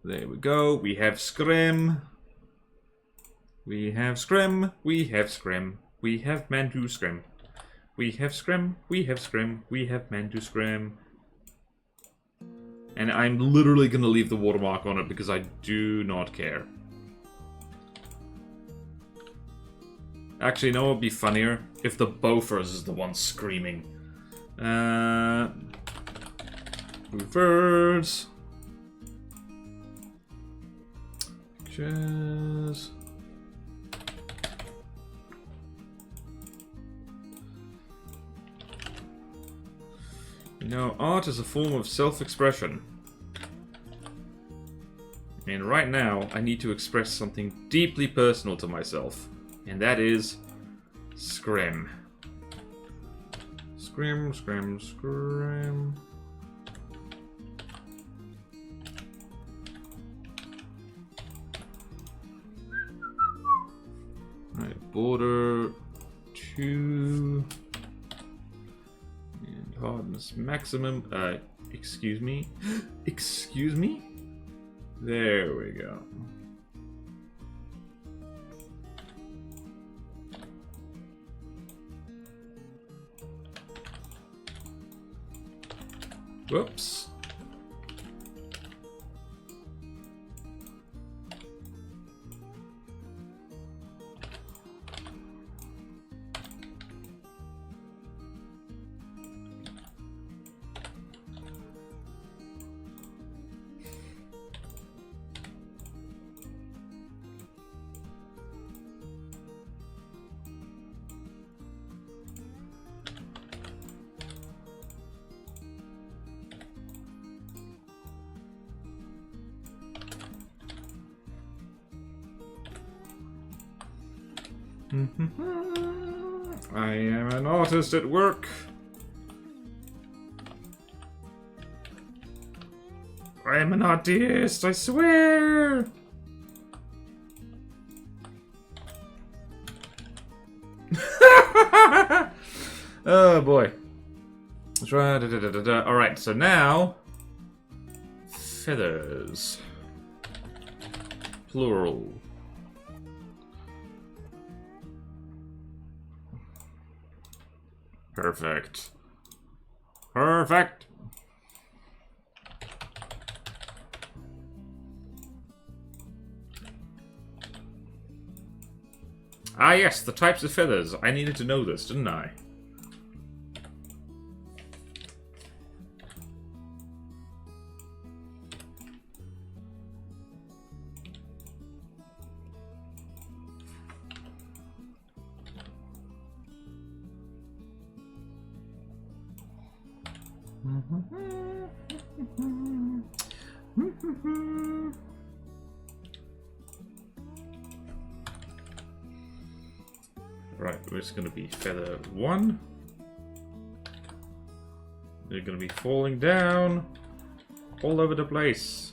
There we go. We have scrim. We have scrim. We have scrim. We have man to scrim. We have scrim. We have scrim. We have man to scrim. And I'm literally going to leave the watermark on it because I do not care. Actually, you know what would be funnier? If the Bofors is the one screaming. Reverse. Pictures. You know, art is a form of self-expression. And right now, I need to express something deeply personal to myself. And that is... scrim. Scrim, scrim, scrim. Alright, border 2... and hardness maximum. Excuse me? Excuse me? There we go. Whoops. I am an artist at work. I am an artist, I swear. Oh boy. Alright, so now feathers. Plural. Perfect. Perfect. Ah yes, the types of feathers. I needed to know this, didn't I? Right, it's going to be feather 1. They're going to be falling down all over the place.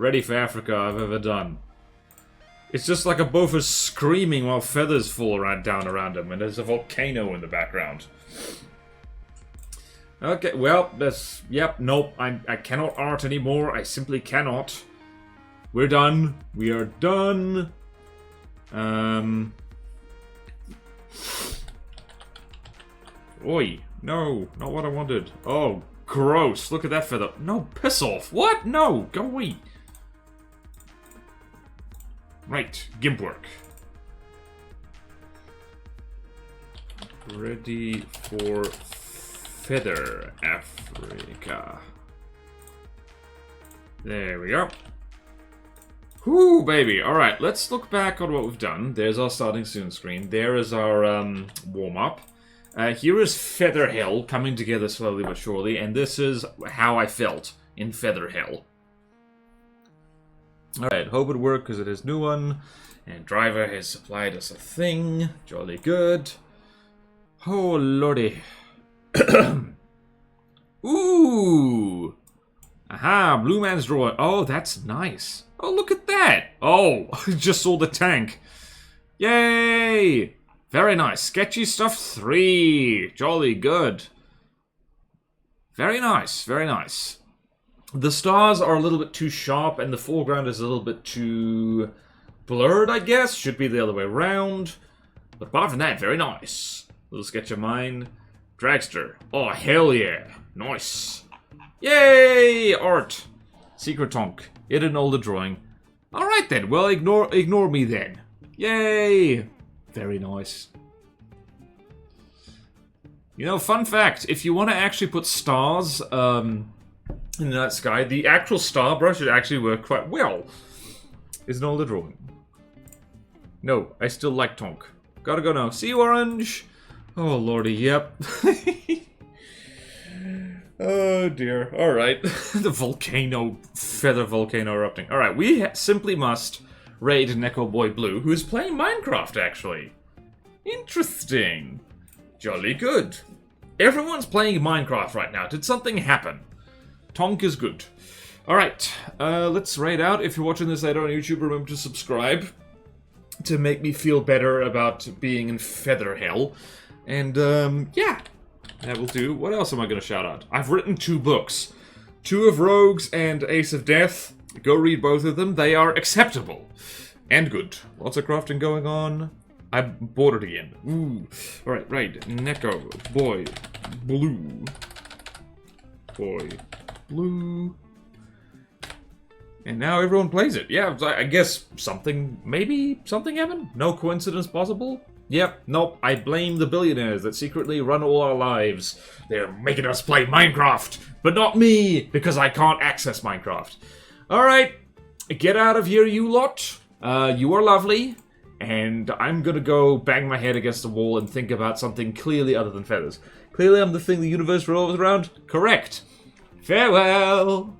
ready for Africa I've ever done. It's just like a Bofus screaming while feathers fall down around him, and there's a volcano in the background. Okay, well, that's... Yep, nope, I cannot art anymore. I simply cannot. We're done. We are done. Oi. No, not what I wanted. Oh, gross. Look at that feather. No, piss off. What? No, go away. Right, gimp work. Ready for feather Africa. There we go. Whoo, baby. Alright, let's look back on what we've done. There's our starting soon screen. There is our warm-up. Here is Feather Hell coming together slowly but surely, and this is how I felt in Feather Hell. Alright, hope it worked because it is new one. And Driver has supplied us a thing. Jolly good. Oh, lordy. Ooh! Aha, Blue Man's drawing. Oh, that's nice. Oh, look at that. Oh, I just saw the tank. Yay! Very nice. Sketchy Stuff 3. Jolly good. Very nice, very nice. The stars are a little bit too sharp, and the foreground is a little bit too blurred, I guess. Should be the other way around. But apart from that, very nice. Little sketch of mine. Dragster. Oh, hell yeah. Nice. Yay! Art. Secret Tonk. Hidden older drawing. Alright then, well, ignore me then. Yay! Very nice. You know, fun fact, if you want to actually put stars in the night sky, the actual star brush should actually work quite well. Is an older drawing. No, I still like Tonk. Gotta go now. See you, Orange! Oh, lordy, yep. Oh, dear. Alright. The volcano, feather volcano erupting. Alright, we simply must raid Neko Boy Blue, who is playing Minecraft, actually. Interesting. Jolly good. Everyone's playing Minecraft right now. Did something happen? Tonk is good. Alright, let's raid out. If you're watching this later on YouTube, remember to subscribe to make me feel better about being in Feather Hell. And, yeah. That will do. What else am I going to shout out? I've written 2 books. 2 of Rogues and Ace of Death. Go read both of them. They are acceptable. And good. Lots of crafting going on. I'm bored again. Ooh. Alright, right. Neko. Boy. Blue. Boy. Blue. And now everyone plays it. Yeah, I guess maybe something happened? No coincidence possible? Yep, nope, I blame the billionaires that secretly run all our lives. They're making us play Minecraft, but not me, because I can't access Minecraft. Alright, get out of here, you lot. You are lovely, and I'm gonna go bang my head against the wall and think about something clearly other than feathers. Clearly I'm the thing the universe revolves around? Correct. Farewell!